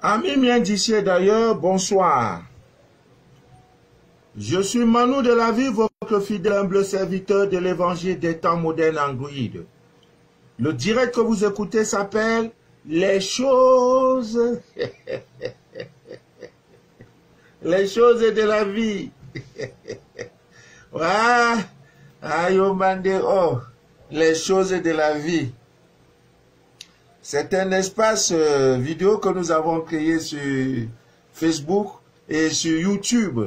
Amis miens d'ici d'ailleurs, bonsoir. Je suis Manu de la vie, votre fidèle humble serviteur de l'évangile des temps modernes en guide. Le direct que vous écoutez s'appelle Les choses. Les choses de la vie. Ouais. Les choses de la vie. C'est un espace vidéo que nous avons créé sur Facebook et sur YouTube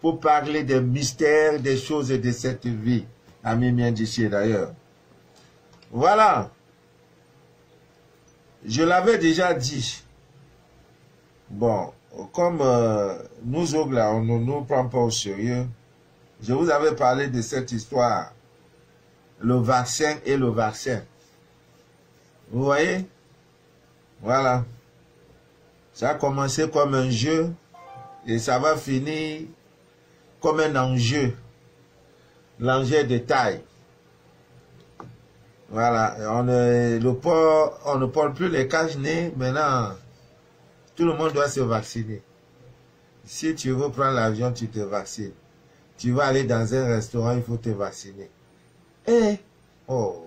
pour parler des mystères, des choses de cette vie. Amis miens d'ici d'ailleurs. Voilà. Je l'avais déjà dit. Bon, comme nous autres là, on ne nous prend pas au sérieux, je vous avais parlé de cette histoire. Le vaccin et le vaccin. Vous voyez? Voilà. Ça a commencé comme un jeu et ça va finir comme un enjeu. L'enjeu de taille. Voilà. On ne porte plus les cache-nez. Maintenant, tout le monde doit se vacciner. Si tu veux prendre l'avion, tu te vaccines. Tu vas aller dans un restaurant, il faut te vacciner. Oh.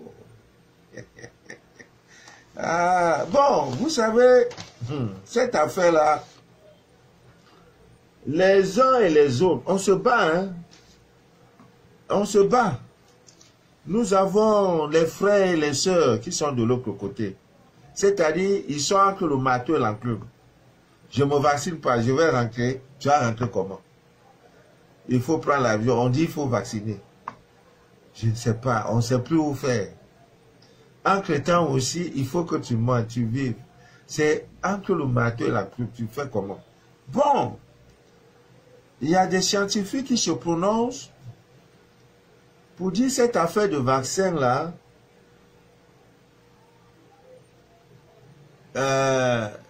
Ah, bon, vous savez, cette affaire-là, les uns et les autres, on se bat, hein. On se bat. Nous avons les frères et les sœurs qui sont de l'autre côté. C'est-à-dire, ils sont entre le marteau et l'enclume. Je ne me vaccine pas, je vais rentrer. Tu vas rentrer comment? Il faut prendre l'avion. On dit qu'il faut vacciner. Je ne sais pas, on ne sait plus où faire. Entre temps aussi, il faut que tu manges, tu vives. C'est entre le marteau et la plume, tu fais comment? Bon, il y a des scientifiques qui se prononcent pour dire cette affaire de vaccin-là,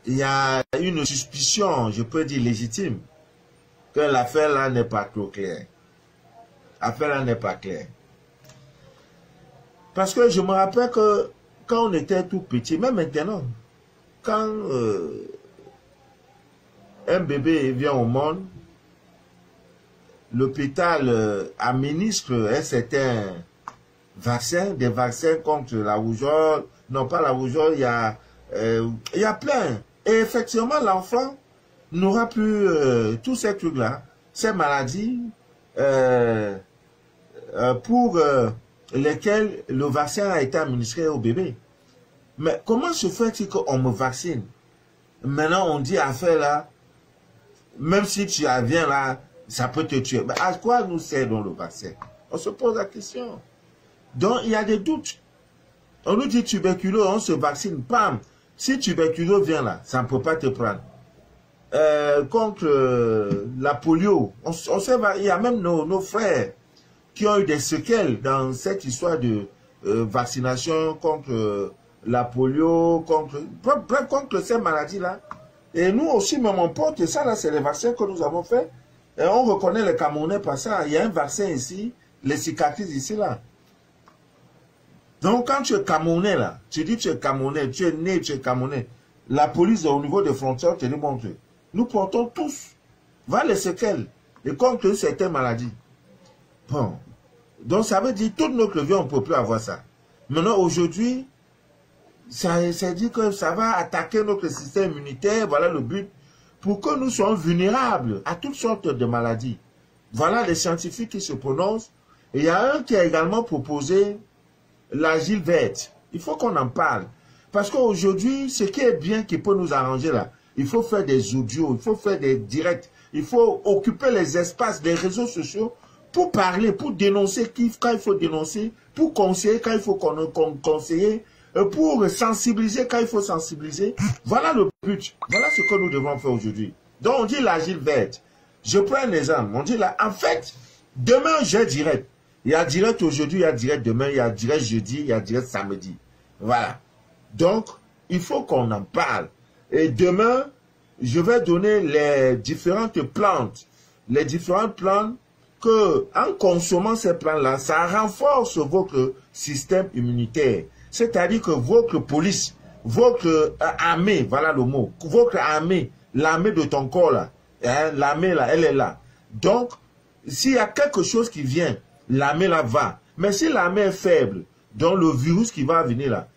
il y a une suspicion, je peux dire légitime, que l'affaire-là n'est pas trop claire. L'affaire-là n'est pas claire. Parce que je me rappelle que quand on était tout petit, même maintenant, quand un bébé vient au monde, l'hôpital administre un certain vaccin, des vaccins contre la rougeole, non pas la rougeole, il y a plein. Et effectivement, l'enfant n'aura plus tous ces trucs-là, ces maladies, pour lesquels le vaccin a été administré au bébé. Mais comment se fait-il qu'on me vaccine? Maintenant, on dit affaire là, même si tu viens là, ça peut te tuer. Mais à quoi nous sert donc le vaccin? On se pose la question. Donc, il y a des doutes. On nous dit tuberculose, on se vaccine, pam. Si tuberculose vient là, ça ne peut pas te prendre. Contre la polio, on sait, il y a même nos frères qui ont eu des séquelles dans cette histoire de vaccination contre la polio, contre ces maladies-là. Et nous aussi, même on porte ça, là, c'est les vaccins que nous avons fait. Et on reconnaît les Camerounais par ça. Il y a un vaccin ici, les cicatrices ici, là. Donc, quand tu es Camerounais, là, tu dis tu es Camerounais, tu es né, tu es Camerounais. La police, au niveau des frontières, te démontre. Nous portons tous, voilà les séquelles, et contre certaines maladies. Bon, donc ça veut dire toute notre vie, on ne peut plus avoir ça. Maintenant, aujourd'hui, ça dit que ça va attaquer notre système immunitaire, voilà le but, pour que nous soyons vulnérables à toutes sortes de maladies. Voilà les scientifiques qui se prononcent. Et il y a un qui a également proposé l'argile verte. Il faut qu'on en parle. Parce qu'aujourd'hui, ce qui est bien qui peut nous arranger là, il faut faire des audios, il faut faire des directs, il faut occuper les espaces des réseaux sociaux pour parler, pour dénoncer quand il faut dénoncer, pour conseiller quand il faut conseiller, pour sensibiliser quand il faut sensibiliser. Voilà le but. Voilà ce que nous devons faire aujourd'hui. Donc on dit l'argile verte. Je prends un exemple. On dit là, en fait, demain j'ai direct. Il y a direct aujourd'hui, il y a direct demain, il y a direct jeudi, il y a direct samedi. Voilà. Donc, il faut qu'on en parle. Et demain, je vais donner les différentes plantes. Les différentes plantes que, en consommant ces plantes-là, ça renforce votre système immunitaire. C'est-à-dire que votre police votre armée, voilà le mot, votre armée, l'armée de ton corps là, hein, l'armée là, elle est là. Donc, s'il y a quelque chose qui vient, l'armée là va. Mais si l'armée est faible, donc le virus qui va venir là,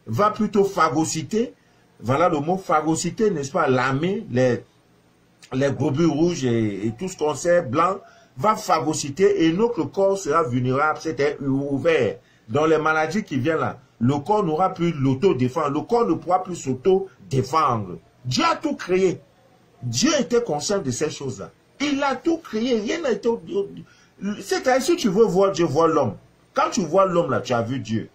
va plutôt phagocyter, voilà le mot phagocyter, n'est-ce pas, l'armée, les globules rouges et tout ce qu'on sait, blanc, va phagocyter et notre corps sera vulnérable, c'était ouvert. Dans les maladies qui viennent là, le corps n'aura plus l'auto-défense, le corps ne pourra plus s'auto-défendre. Dieu a tout créé. Dieu était conscient de ces choses-là. Il a tout créé, rien n'a été... C'est-à-dire, si tu veux voir Dieu, vois l'homme. Quand tu vois l'homme là, tu as vu Dieu.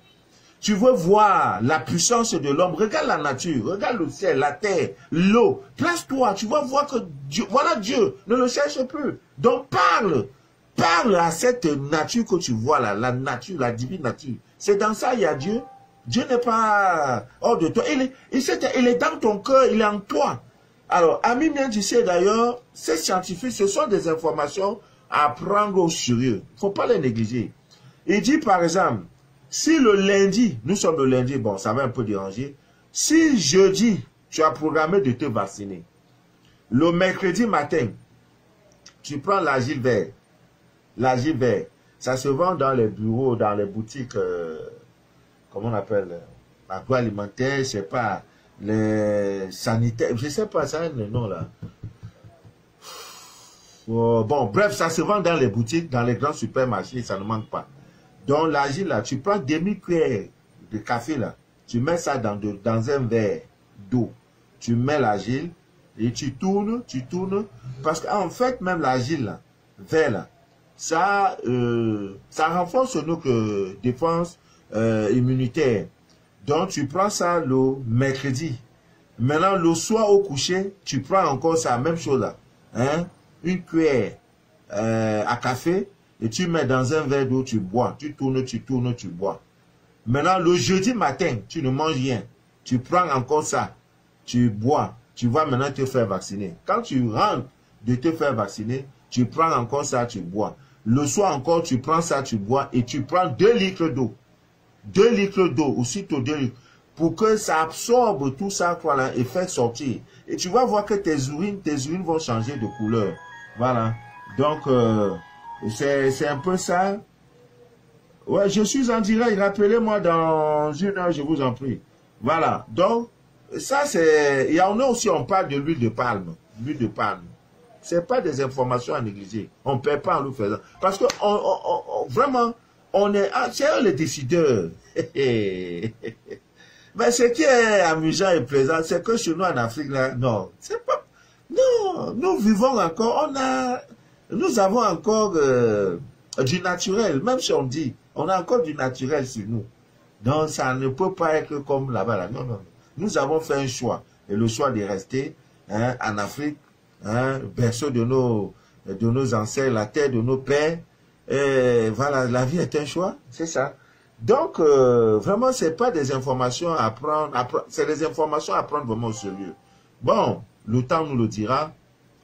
Tu veux voir la puissance de l'homme, regarde la nature, regarde le ciel, la terre, l'eau. Place-toi, tu vas voir que Dieu, voilà Dieu, ne le cherche plus. Donc parle, parle à cette nature que tu vois là, la nature, la divine nature. C'est dans ça il y a Dieu. Dieu n'est pas hors de toi, il est dans ton cœur, il est en toi. Alors, Ami Mien disait d'ailleurs, ces scientifiques, ce sont des informations à prendre au sérieux. Il ne faut pas les négliger. Il dit par exemple, si le lundi, nous sommes le lundi, bon, ça va un peu déranger. Si jeudi, tu as programmé de te vacciner, le mercredi matin, tu prends l'agile vert. L'agile vert, ça se vend dans les bureaux, dans les boutiques, comment on appelle, agroalimentaires, je sais pas, les sanitaires, je sais pas, ça a le nom là. Bon, bref, ça se vend dans les boutiques, dans les grands supermarchés, ça ne manque pas. Donc l'agile là, tu prends demi-cuillère de café là, tu mets ça dans un verre d'eau. Tu mets l'agile et tu tournes, parce qu'en fait, même l'agile là, vert là, ça renforce notre défense immunitaire. Donc tu prends ça le mercredi. Maintenant, le soir au coucher, tu prends encore ça, même chose là. Hein? Une cuillère à café et tu mets dans un verre d'eau, tu bois. Tu tournes, tu bois. Maintenant, le jeudi matin, tu ne manges rien. Tu prends encore ça, tu bois. Tu vas maintenant te faire vacciner. Quand tu rentres de te faire vacciner, tu prends encore ça, tu bois. Le soir encore, tu prends ça, tu bois et tu prends 2 litres d'eau. 2 litres d'eau, aussitôt 2 litres. Pour que ça absorbe tout ça, voilà, et fait sortir. Et tu vas voir que tes urines vont changer de couleur. Voilà. Donc, c'est un peu ça. Ouais, je suis en direct. Rappelez-moi dans 1 heure, je vous en prie. Voilà. Donc, ça, c'est... Il y en a aussi, on parle de l'huile de palme. L'huile de palme. C'est pas des informations à négliger. On ne perd pas en nous faisant. Parce que, vraiment, on est... c'est eux les décideurs. Mais ce qui est amusant et plaisant, c'est que chez nous en Afrique, là, non, c'est pas... Non, nous vivons encore, nous avons encore du naturel, même si on dit, on a encore du naturel sur nous. Donc, ça ne peut pas être comme là-bas, là. Non, non. Nous avons fait un choix, et le choix de rester hein, en Afrique, hein, berceau de nos ancêtres, la terre de nos pères. Et voilà, la vie est un choix, c'est ça. Donc, vraiment, c'est pas des informations à prendre, c'est des informations à prendre vraiment au sérieux. Bon, le temps nous le dira,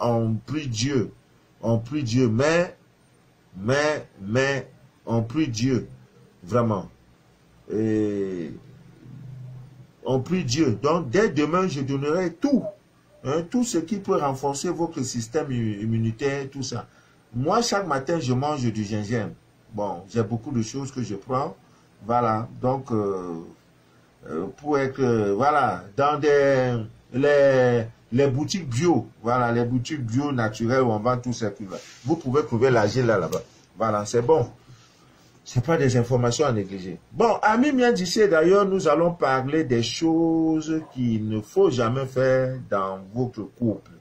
on prie Dieu, mais, on prie Dieu, vraiment. Et on prie Dieu. Donc, dès demain, je donnerai tout, hein, tout ce qui peut renforcer votre système immunitaire, tout ça. Moi, chaque matin, je mange du gingembre. Bon, j'ai beaucoup de choses que je prends. Voilà, donc, pour être, voilà, dans les boutiques bio, voilà, les boutiques bio naturelles où on vend tout ça, vous pouvez trouver l'agile là-bas. Voilà, c'est bon. C'est pas des informations à négliger. Bon, Ami Mien d'ici, d'ailleurs, nous allons parler des choses qu'il ne faut jamais faire dans votre couple.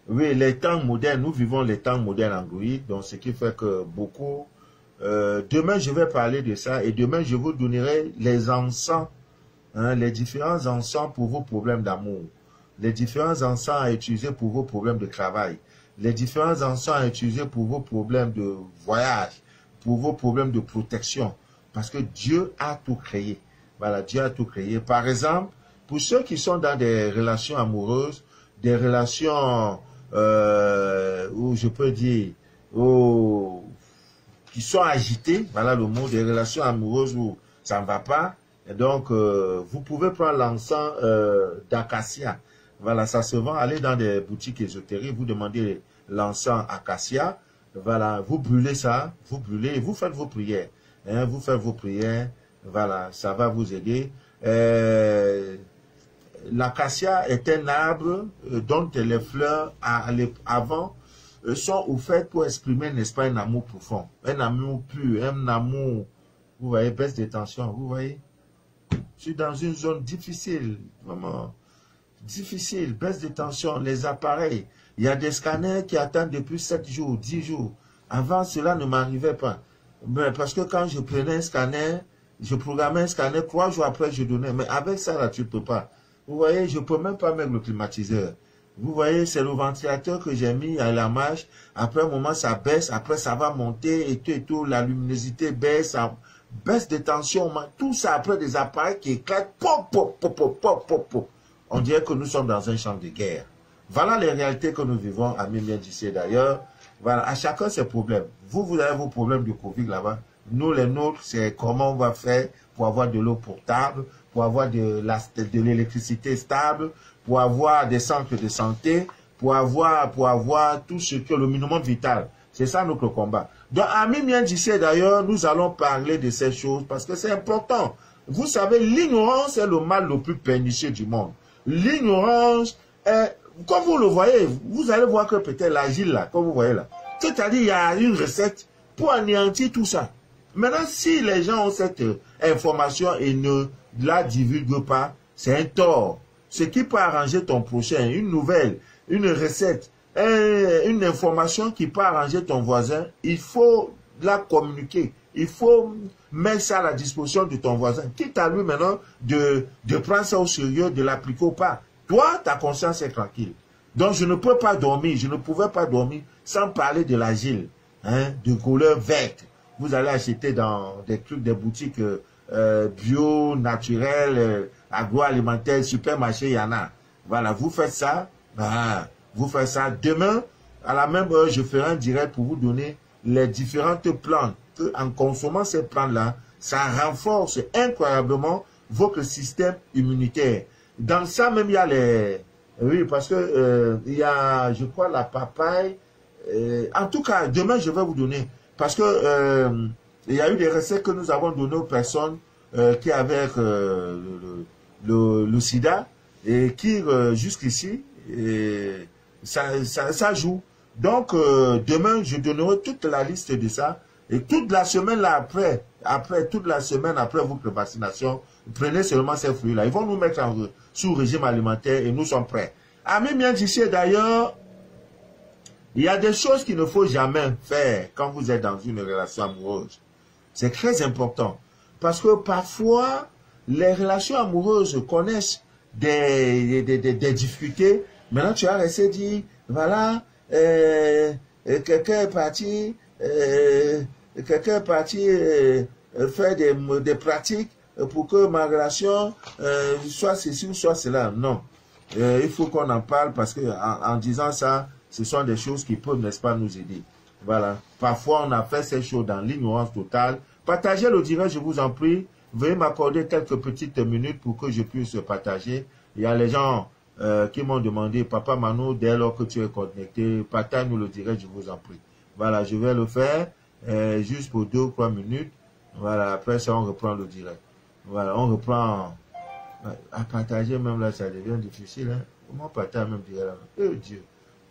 Oui, les temps modernes, nous vivons les temps modernes Android, donc ce qui fait que beaucoup... demain, je vais parler de ça et demain, je vous donnerai les encens, hein, les différents encens pour vos problèmes d'amour, les différents encens à utiliser pour vos problèmes de travail, les différents encens à utiliser pour vos problèmes de voyage, pour vos problèmes de protection, parce que Dieu a tout créé. Voilà, Dieu a tout créé. Par exemple, pour ceux qui sont dans des relations amoureuses, des relations où je peux dire, qui sont agitées, voilà le mot, des relations amoureuses où ça ne va pas. Et donc, vous pouvez prendre l'encens d'acacia. Voilà, ça se vend. Allez dans des boutiques ésotériques, vous demandez l'encens acacia. Voilà, vous brûlez ça, vous brûlez et vous faites vos prières. Hein, vous faites vos prières. Voilà, ça va vous aider. L'acacia est un arbre dont les fleurs avant sont offertes pour exprimer, n'est-ce pas, un amour profond, un amour pur, un amour, vous voyez, baisse de tension, vous voyez. Je suis dans une zone difficile, vraiment difficile, baisse de tension, les appareils. Il y a des scanners qui attendent depuis 7 jours, 10 jours. Avant, cela ne m'arrivait pas. Mais parce que quand je prenais un scanner, je programmais un scanner, 3 jours après, je donnais. Mais avec ça, là, tu ne peux pas. Vous voyez, je ne peux même pas mettre le climatiseur. Vous voyez, c'est le ventilateur que j'ai mis à la marche. Après un moment, ça baisse. Après, ça va monter et tout. La luminosité baisse. Ça baisse de tension. Tout ça après des appareils qui éclatent. Pop, pop, pop, pop, pop, pop, pop. On dirait que nous sommes dans un champ de guerre. Voilà les réalités que nous vivons à Mimiendissé d'ailleurs. Voilà, à chacun ses problèmes. Vous avez vos problèmes de Covid là-bas. Nous, les nôtres, c'est comment on va faire pour avoir de l'eau potable, pour avoir de l'électricité stable, pour avoir des centres de santé, pour avoir tout ce que le minimum vital. C'est ça notre combat. Donc, à Mimiendissé d'ailleurs, nous allons parler de ces choses parce que c'est important. Vous savez, l'ignorance est le mal le plus pernicieux du monde. L'ignorance est, comme vous le voyez, vous allez voir que peut-être l'agile là, comme vous voyez là, c'est-à-dire il y a une recette pour anéantir tout ça. Maintenant, si les gens ont cette information et ne la divulguent pas, c'est un tort. Ce qui peut arranger ton prochain, une nouvelle, une recette, une information qui peut arranger ton voisin, il faut la communiquer. Il faut mettre ça à la disposition de ton voisin. Quitte à lui maintenant de prendre ça au sérieux, de l'appliquer ou pas. Toi, ta conscience est tranquille. Donc, je ne peux pas dormir, je ne pouvais pas dormir sans parler de l'agile, hein, de couleur verte. Vous allez acheter dans des trucs, des boutiques bio, naturelles, agroalimentaires, supermarché, il y en a. Voilà, vous faites ça. Vous faites ça. Demain, à la même heure, je ferai un direct pour vous donner les différentes plantes. En consommant ces plantes-là, ça renforce incroyablement votre système immunitaire. Dans ça même, il y a les... Oui, parce que il y a, je crois, la papaye. En tout cas, demain, je vais vous donner. Parce que il y a eu des recettes que nous avons données aux personnes qui avaient le sida et qui, jusqu'ici, ça joue. Donc, demain, je donnerai toute la liste de ça. Et toute la semaine là toute la semaine après votre vaccination, prenez seulement ces fruits-là. Ils vont nous mettre sous régime alimentaire et nous sommes prêts. À Mimiendissé d'ailleurs, il y a des choses qu'il ne faut jamais faire quand vous êtes dans une relation amoureuse. C'est très important. Parce que parfois, les relations amoureuses connaissent des difficultés. Maintenant, tu as resté dit, voilà, quelqu'un est parti faire des pratiques pour que ma relation soit ceci ou soit cela. Non. Il faut qu'on en parle parce que en disant ça, ce sont des choses qui peuvent, n'est-ce pas, nous aider. Voilà. Parfois, on a fait ces choses dans l'ignorance totale. Partagez le direct, je vous en prie. Veuillez m'accorder quelques petites minutes pour que je puisse partager. Il y a les gens qui m'ont demandé, Papa Mano, dès lors que tu es connecté, partage-nous le direct, je vous en prie. Voilà, je vais le faire juste pour 2 ou 3 minutes. Voilà, après ça, on reprend le direct. Voilà, on reprend. À partager même là, ça devient difficile. Hein? Comment partager même direct là? Eh Dieu!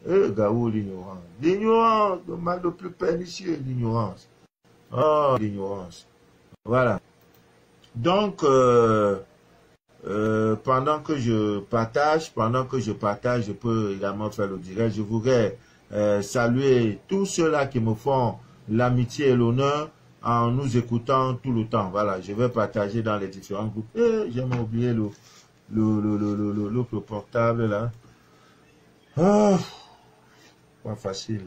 Eh, Gaou, l'ignorance. L'ignorance, le mal le plus pernicieux, l'ignorance. Oh, l'ignorance. Voilà. Donc, pendant que je partage, je peux également faire le direct. Je voudrais saluer tous ceux-là qui me font l'amitié et l'honneur en nous écoutant tout le temps. Voilà, je vais partager dans les différents groupes. J'ai oublié le portable là. Oh, pas facile.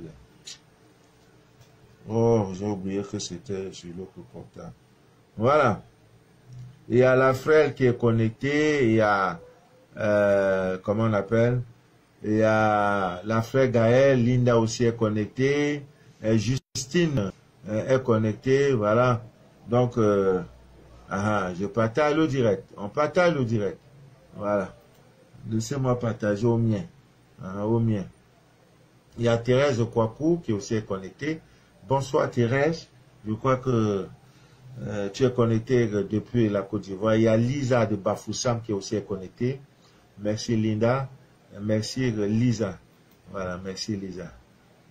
Oh, j'ai oublié que c'était sur l'autre portable. Voilà. Il y a la frère qui est connectée, il y a, comment on appelle? Il y a la frère Gaëlle, Linda aussi est connectée, Justine est connectée, voilà. Donc, Je partage le direct. On partage le direct. Voilà. Laissez-moi partager au mien. Au mien. Il y a Thérèse Kwaku qui est aussi connectée. Bonsoir Thérèse. Je crois que tu es connectée depuis la Côte d'Ivoire. Il y a Lisa de Bafoussam qui est aussi connectée. Merci Linda. Merci Lisa. Voilà, merci Lisa.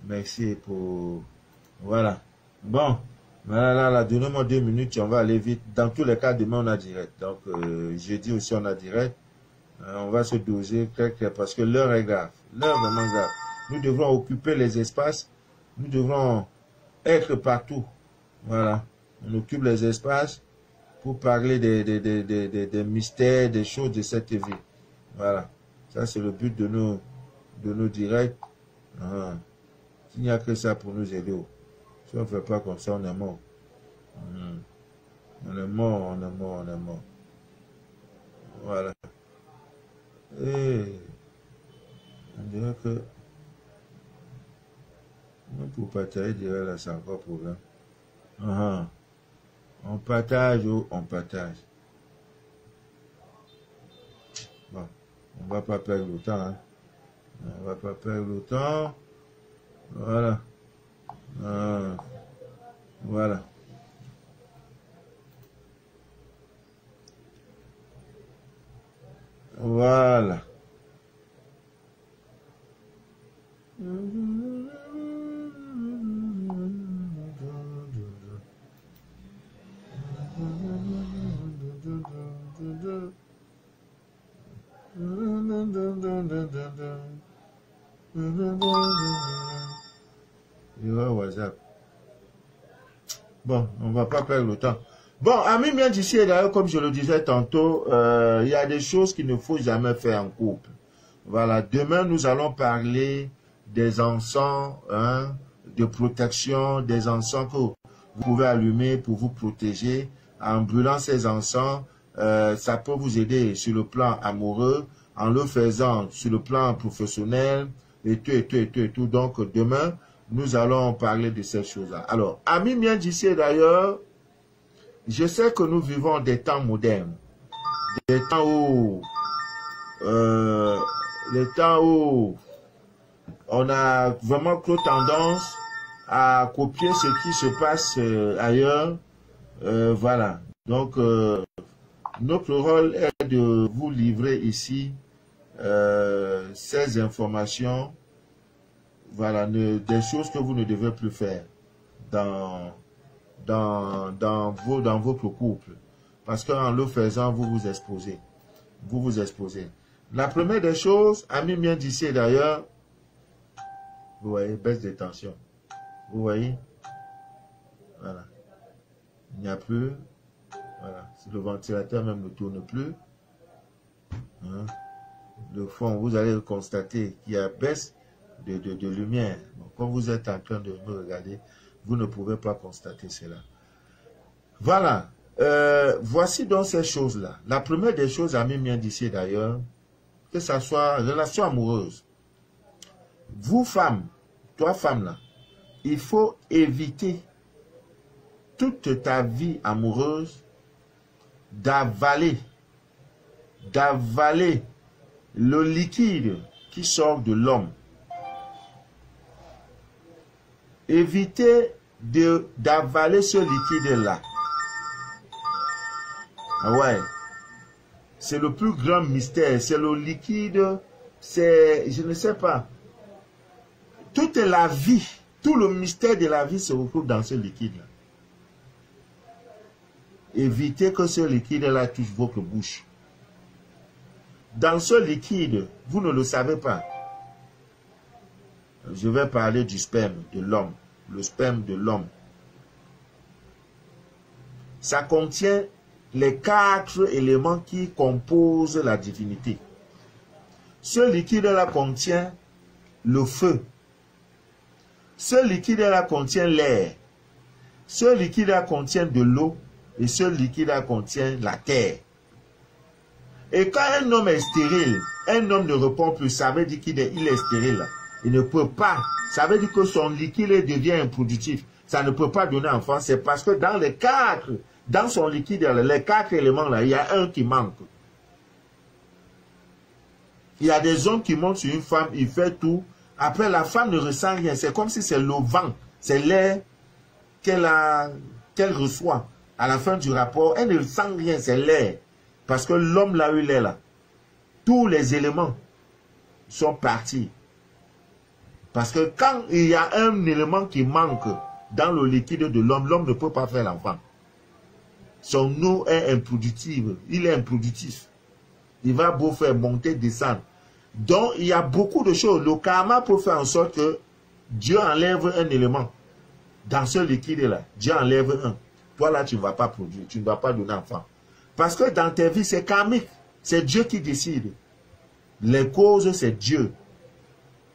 Merci pour... Voilà. Bon. Voilà, là, donnez-moi 2 minutes, on va aller vite. Dans tous les cas, demain, on a direct. Donc, jeudi aussi, on a direct. On va se doser très clair parce que l'heure est grave. L'heure est vraiment grave. Nous devrons occuper les espaces. Nous devrons être partout. Voilà. On occupe les espaces pour parler des mystères, des choses de cette vie. Voilà. Ça, c'est le but de nos directs. S'il n'y a que ça pour nous aider. Si on ne fait pas comme ça, on est mort. On est mort, on est mort, on est mort. Voilà. Et on dirait que pour partager, dirait là, c'est encore problème. On partage ou on partage. Bon, on va pas perdre le temps. Hein. On va pas perdre le temps. Voilà. Voilà. Voilà. WhatsApp. Bon, on va pas perdre le temps. Bon, amis bien d'ici et d'ailleurs, comme je le disais tantôt, il y a des choses qu'il ne faut jamais faire en couple. Voilà, demain nous allons parler des encens de protection, des encens que vous pouvez allumer pour vous protéger. En brûlant ces encens, ça peut vous aider sur le plan amoureux, en le faisant sur le plan professionnel, et tout. Donc demain, nous allons parler de ces choses-là. Alors, amis bien d'ici d'ailleurs, je sais que nous vivons des temps modernes, des temps où on a vraiment trop tendance à copier ce qui se passe ailleurs. Voilà. Donc, notre rôle est de vous livrer ici ces informations. Voilà, des choses que vous ne devez plus faire dans votre couple. Parce qu'en le faisant, vous vous exposez. Vous vous exposez. La première des choses, amis bien d'ici d'ailleurs, vous voyez, baisse de tension. Vous voyez? Voilà. Il n'y a plus. Voilà. Le ventilateur même ne tourne plus. Le fond, vous allez constater qu'il y a baisse de lumière. Bon, quand vous êtes en train de me regarder, vous ne pouvez pas constater cela. Voilà. Voici donc ces choses-là. La première des choses, amis bien d'ici d'ailleurs, que ça soit relation amoureuse. Vous femmes, toi femme là, il faut éviter toute ta vie amoureuse d'avaler le liquide qui sort de l'homme. Évitez d'avaler ce liquide-là. Ouais. C'est le plus grand mystère. C'est le liquide. C'est, je ne sais pas. Toute la vie, tout le mystère de la vie se retrouve dans ce liquide-là. Évitez que ce liquide-là touche votre bouche. Dans ce liquide, vous ne le savez pas. Je vais parler du sperme de l'homme. Le sperme de l'homme. Ça contient les 4 éléments qui composent la divinité. Ce liquide-là contient le feu. Ce liquide-là contient l'air. Ce liquide-là contient de l'eau. Et ce liquide-là contient la terre. Et quand un homme est stérile, un homme ne répond plus, ça veut dire qu'il est stérile. Il ne peut pas. Ça veut dire que son liquide devient improductif. Ça ne peut pas donner enfant. C'est parce que dans les 4 dans son liquide, les 4 éléments là, il y a un qui manque. Il y a des hommes qui montent sur une femme, il fait tout. Après, la femme ne ressent rien. C'est comme si c'est le vent, c'est l'air qu'elle reçoit. À la fin du rapport, elle ne sent rien, c'est l'air. Parce que l'homme l'a eu l'air là. Tous les éléments sont partis. Parce que quand il y a un élément qui manque dans le liquide de l'homme, l'homme ne peut pas faire l'enfant. Son eau est improductible. Il est improductif. Il va beau faire monter, descendre. Donc, il y a beaucoup de choses. Le karma peut faire en sorte que Dieu enlève un élément. Dans ce liquide-là, Dieu enlève un. Toi, là, tu ne vas pas produire. Tu ne vas pas donner enfant. Parce que dans tes vies, c'est karmique. C'est Dieu qui décide. Les causes, c'est Dieu.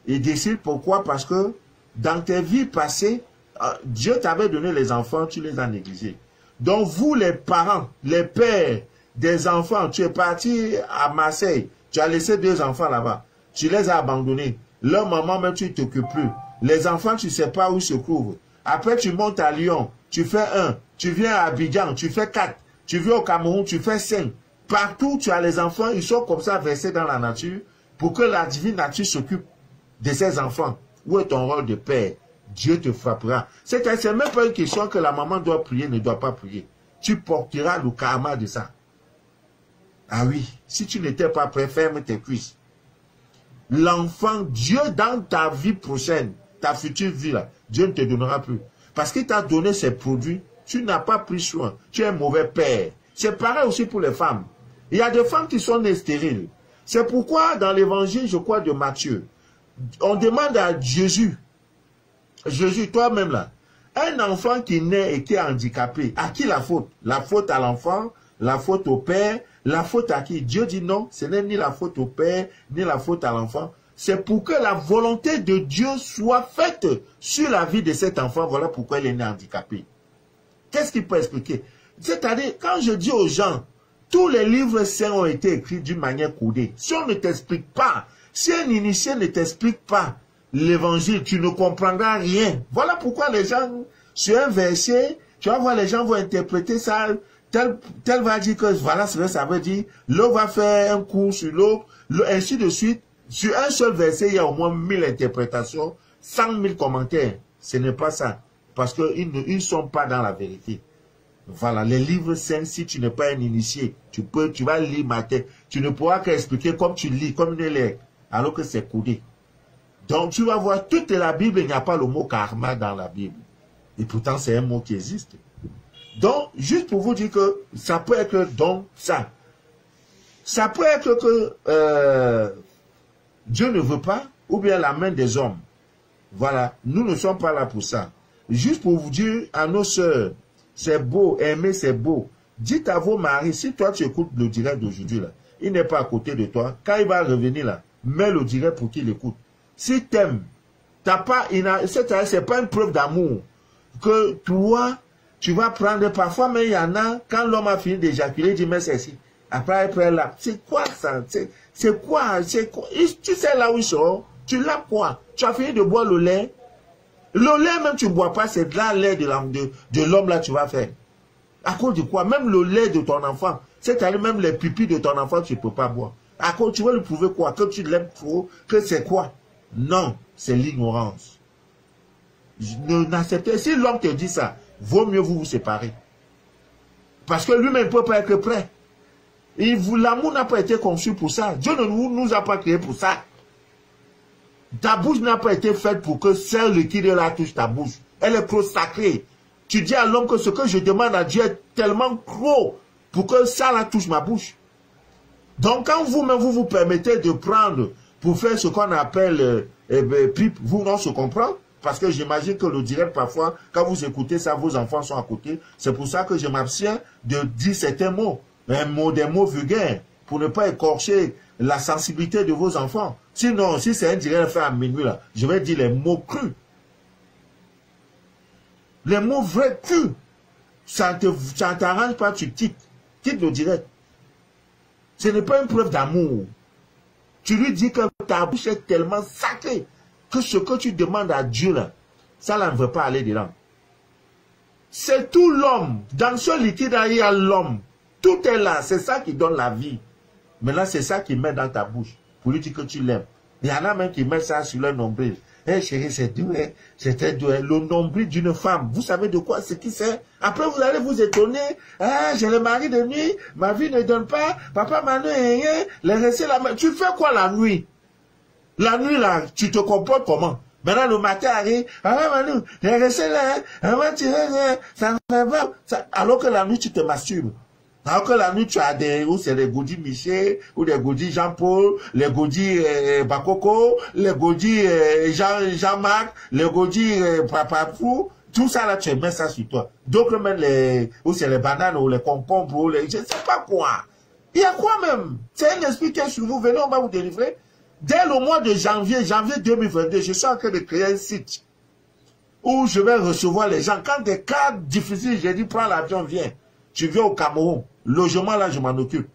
Il décide pourquoi? Parce que dans tes vies passées, Dieu t'avait donné les enfants, tu les as négligés. Donc, vous, les parents, les pères des enfants, tu es parti à Marseille. Tu as laissé 2 enfants là-bas. Tu les as abandonnés. Leur maman, même tu ne t'occupes plus. Les enfants, tu ne sais pas où ils se trouvent. Après, tu montes à Lyon. Tu fais 1. Tu viens à Abidjan. Tu fais 4. Tu viens au Cameroun. Tu fais 5. Partout, tu as les enfants. Ils sont comme ça versés dans la nature pour que la divine nature s'occupe de ces enfants. Où est ton rôle de père? Dieu te frappera. C'est même pas une question que la maman doit prier, ne doit pas prier. Tu porteras le karma de ça. Ah oui, si tu n'étais pas prêt, ferme tes cuisses. L'enfant, Dieu dans ta vie prochaine, ta future vie là, Dieu ne te donnera plus. Parce qu'il t'a donné ses produits, tu n'as pas pris soin. Tu es un mauvais père. C'est pareil aussi pour les femmes. Il y a des femmes qui sont nées stériles. C'est pourquoi dans l'évangile, je crois, de Matthieu, on demande à Jésus, toi-même là, un enfant qui naît et qui est handicapé, à qui la faute? La faute à l'enfant, la faute au père, la faute à qui? Dieu dit non, ce n'est ni la faute au père, ni la faute à l'enfant. C'est pour que la volonté de Dieu soit faite sur la vie de cet enfant. Voilà pourquoi il est né handicapé. Qu'est-ce qu'il peut expliquer? C'est-à-dire, quand je dis aux gens, tous les livres saints ont été écrits d'une manière codée. Si on ne t'explique pas, si un initié ne t'explique pas l'évangile, tu ne comprendras rien. Voilà pourquoi les gens, sur un verset, tu vas voir, les gens vont interpréter ça. Tel va dire que voilà ce que ça veut dire. L'autre va faire un cours sur l'autre, ainsi de suite. Sur un seul verset, il y a au moins 1000 interprétations, 100 000 commentaires. Ce n'est pas ça. Parce qu'ils ne sont pas dans la vérité. Voilà, les livres saints, si tu n'es pas un initié, tu vas lire ma tête. Tu ne pourras qu'expliquer comme tu lis, comme une lettre, alors que c'est codé. Donc tu vas voir, toute la Bible, il n'y a pas le mot karma dans la Bible. Et pourtant, c'est un mot qui existe. Donc, juste pour vous dire que ça peut être donc ça. Ça peut être que Dieu ne veut pas, ou bien la main des hommes. Voilà, nous ne sommes pas là pour ça. Juste pour vous dire à nos sœurs, c'est beau, aimer c'est beau. Dites à vos maris, si toi tu écoutes le direct d'aujourd'hui, là, il n'est pas à côté de toi, quand il va revenir là, mets le direct pour qu'il écoute. Si t'aimes, c'est pas une preuve d'amour que toi, tu vas prendre, parfois, mais il y en a, quand l'homme a fini d'éjaculer, il dit, mais c'est ici. Après, il prend là. C'est quoi ça? C'est quoi? Tu sais là où ils sont? Tu l'as quoi? Tu as fini de boire le lait? Le lait, même tu ne bois pas, c'est de la lait de l'homme là, tu vas faire. À cause de quoi? Même le lait de ton enfant, c'est-à-dire même les pipis de ton enfant, tu ne peux pas boire. À cause, tu veux lui prouver quoi? Que tu l'aimes trop? Que c'est quoi? Non, c'est l'ignorance. N'acceptez. Si l'homme te dit ça, vaut mieux vous séparer. Parce que lui-même ne peut pas être prêt. L'amour n'a pas été conçu pour ça. Dieu ne nous a pas créé pour ça. Ta bouche n'a pas été faite pour que celle liquide la touche ta bouche. Elle est trop sacrée. Tu dis à l'homme que ce que je demande à Dieu est tellement gros pour que ça la touche ma bouche. Donc quand vous-même vous permettez de prendre pour faire ce qu'on appelle pipe, vous non se comprend. Parce que j'imagine que le direct parfois, quand vous écoutez ça, vos enfants sont à côté. C'est pour ça que je m'abstiens de dire certains mots. Des mots vulgaires, pour ne pas écorcher la sensibilité de vos enfants. Sinon, si c'est un direct fait à minuit, là, je vais dire les mots crus. Les mots vrais crus. Ça ne t'arrange pas, tu quittes. Quitte le direct. Ce n'est pas une preuve d'amour. Tu lui dis que ta bouche est tellement sacrée que ce que tu demandes à Dieu, là, ça ne veut pas aller dedans. C'est tout l'homme. Dans ce liquide, il y a l'homme. Tout est là. C'est ça qui donne la vie. Maintenant, c'est ça qui met dans ta bouche. Pour lui dire que tu l'aimes. Il y en a même qui mettent ça sur leur nombril. Eh chérie, c'est doué. C'était doué. Le nombril d'une femme. Vous savez de quoi c'est qui c'est? Après, vous allez vous étonner. Ah, j'ai le mari de nuit. Ma vie ne donne pas. Papa m'a donné rien. Les restés la main. Tu fais quoi la nuit? La nuit, là, tu te comportes comment? Maintenant, le matin arrive, ah, Manu, j'ai resté là, ça ne fait pas. Alors que la nuit, tu te masturbes. Alors que la nuit, tu as des, ou c'est des godis Michel, ou des godis Jean-Paul, les godis Bakoko, les godis Jean-Marc, les godis Papa Fou, tout ça là, tu mets ça sur toi. Donc, même les, ou c'est les bananes, ou les concombres, ou les, je ne sais pas quoi. Il y a quoi même? C'est un esprit qui est sur vous, venez, on va vous délivrer. Dès le mois de janvier 2022, je suis en train de créer un site où je vais recevoir les gens. Quand des cas difficiles, j'ai dit, prends l'avion, viens. Tu viens au Cameroun. Logement, là, je m'en occupe.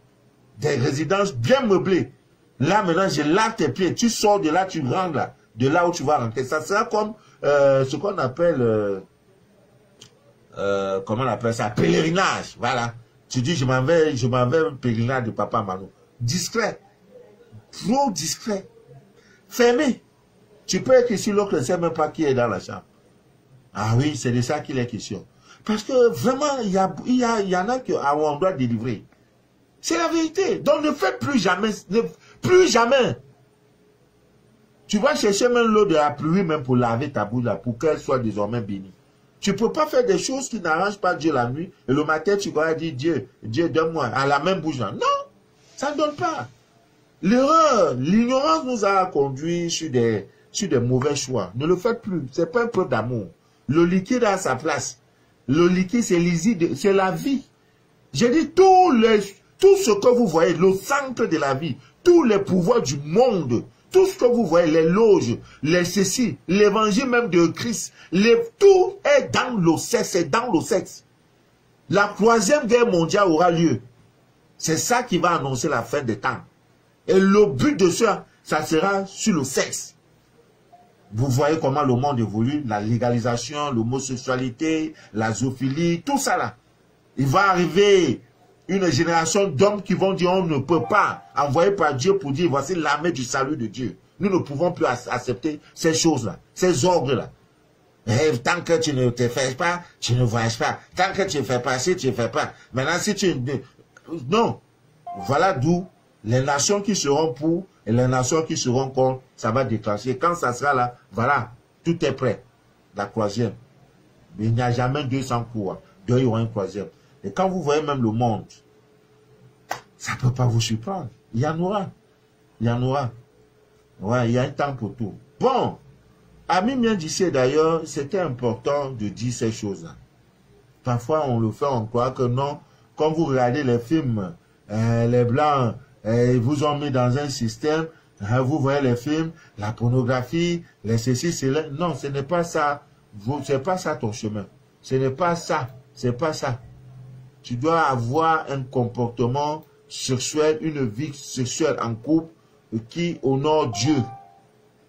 Des résidences bien meublées. Là, maintenant, je lave tes pieds. Tu sors de là, tu rentres là. De là où tu vas rentrer. Ça sera comme ce qu'on appelle, comment on appelle ça? Pèlerinage. Voilà. Tu dis, je m'en vais un pèlerinage de Papa Manu. Discret. Trop discret. Fermé. Tu peux écrire sur l'autre, ne sait même pas qui est dans la chambre. Ah oui, c'est de ça qu'il est question. Parce que vraiment, il y en a qu'on doit délivrer. C'est la vérité. Donc ne faites plus jamais. Plus jamais. Tu vas chercher même l'eau de la pluie même pour laver ta bouche là, pour qu'elle soit désormais bénie. Tu ne peux pas faire des choses qui n'arrangent pas Dieu la nuit. Et le matin, tu vas dire, Dieu, donne-moi. À la même bouche là. Non, ça ne donne pas. L'erreur, l'ignorance nous a conduit sur des mauvais choix. Ne le faites plus. Ce n'est pas un preuve d'amour. Le liquide a sa place. Le liquide, c'est l'iside, c'est la vie. J'ai dit tout ce que vous voyez, le centre de la vie, tous les pouvoirs du monde, tout ce que vous voyez, les loges, les ceci, l'évangile même de Christ, tout est dans le sexe, c'est dans le sexe. La 3e guerre mondiale aura lieu. C'est ça qui va annoncer la fin des temps. Et le but de ça, ça sera sur le sexe. Vous voyez comment le monde évolue, la légalisation, l'homosexualité, la zoophilie, tout ça là. Il va arriver une génération d'hommes qui vont dire on ne peut pas envoyer par Dieu pour dire voici l'armée du salut de Dieu. Nous ne pouvons plus accepter ces choses-là, ces ordres-là. Tant que tu ne te fais pas, tu ne voyages pas. Tant que tu ne fais pas, si tu ne fais pas. Maintenant, si tu... Non. Voilà d'où les nations qui seront pour et les nations qui seront contre, ça va déclencher. Quand ça sera là, voilà, tout est prêt. La 3e. Mais il n'y a jamais 200 coups. Deux, il y aura un 3e. Et quand vous voyez même le monde, ça ne peut pas vous surprendre. Il y en aura. Il y en aura. Ouais, il y a un temps pour tout. Bon, Ami bien d'ici d'ailleurs, c'était important de dire ces choses-là. Parfois, on le fait, on croit que non. Quand vous regardez les films, les Blancs, ils vous ont mis dans un système, vous voyez les films, la pornographie, les ceci, c'est non, ce n'est pas ça. Ce n'est pas ça ton chemin. Ce n'est pas ça. C'est pas ça. Tu dois avoir un comportement sexuel, une vie sexuelle en couple qui honore Dieu.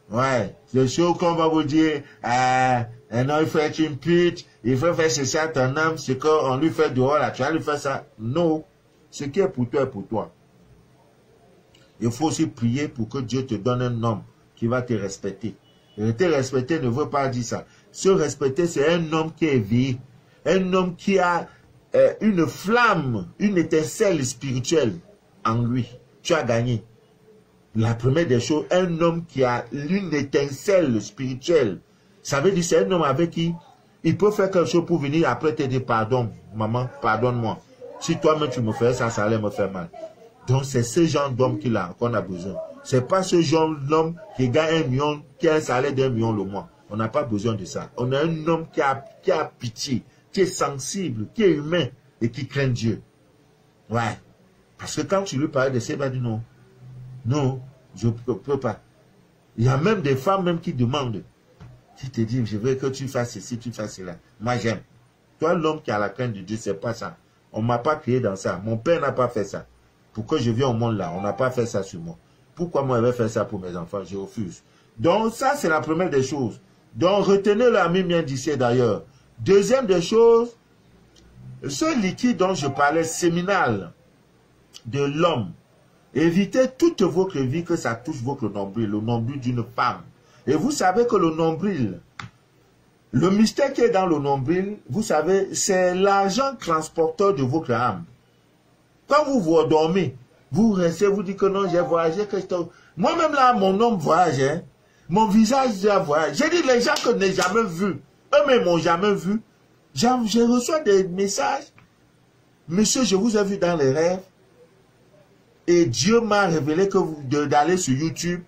Ouais. C'est sûr qu'on va vous dire, non, il faut être une pute, il faut faire ceci à ton âme, c'est qu'on lui fait dehors là, tu vas lui faire ça. Non. Ce qui est pour toi est pour toi. Il faut aussi prier pour que Dieu te donne un homme qui va te respecter. Et te respecter ne veut pas dire ça. Se respecter, c'est un homme qui est éveillé. Un homme qui a une flamme, une étincelle spirituelle en lui. Tu as gagné. La première des choses, un homme qui a une étincelle spirituelle. Ça veut dire c'est un homme avec qui il peut faire quelque chose pour venir après te dire pardon, maman, pardonne-moi. Si toi-même tu me fais ça, ça allait me faire mal. Donc c'est ce genre d'homme qu'on a besoin. C'est pas ce genre d'homme qui gagne 1 million, qui a un salaire d'1 million le mois. On n'a pas besoin de ça. On a un homme qui a pitié, qui est sensible, qui est humain et qui craint Dieu. Ouais. Parce que quand tu lui parles de ça, il va dire non. Non, je ne peux pas. Il y a même des femmes même qui demandent. Qui te disent, je veux que tu fasses ceci, tu fasses cela. Moi j'aime. Toi, l'homme qui a la crainte de Dieu, c'est pas ça. On ne m'a pas créé dans ça. Mon père n'a pas fait ça. Pourquoi je viens au monde là? On n'a pas fait ça sur moi. Pourquoi moi je vais faire ça pour mes enfants? Je refuse. Donc ça, c'est la première des choses. Donc retenez l'ami bien d'ici d'ailleurs. Deuxième des choses, Ce liquide dont je parlais, séminal de l'homme, évitez toute votre vie que ça touche votre nombril, le nombril d'une femme. Et vous savez que le nombril, le mystère qui est dans le nombril, vous savez, c'est l'agent transporteur de votre âme. Quand vous vous endormez, vous restez, vous dites que non, j'ai voyagé. Moi-même là, mon homme voyage, hein. Mon visage a voyagé. J'ai dit les gens que je n'ai jamais vus, eux-mêmes m'ont jamais vu. J'ai reçu des messages. Monsieur, je vous ai vu dans les rêves. Et Dieu m'a révélé que vous d'aller sur YouTube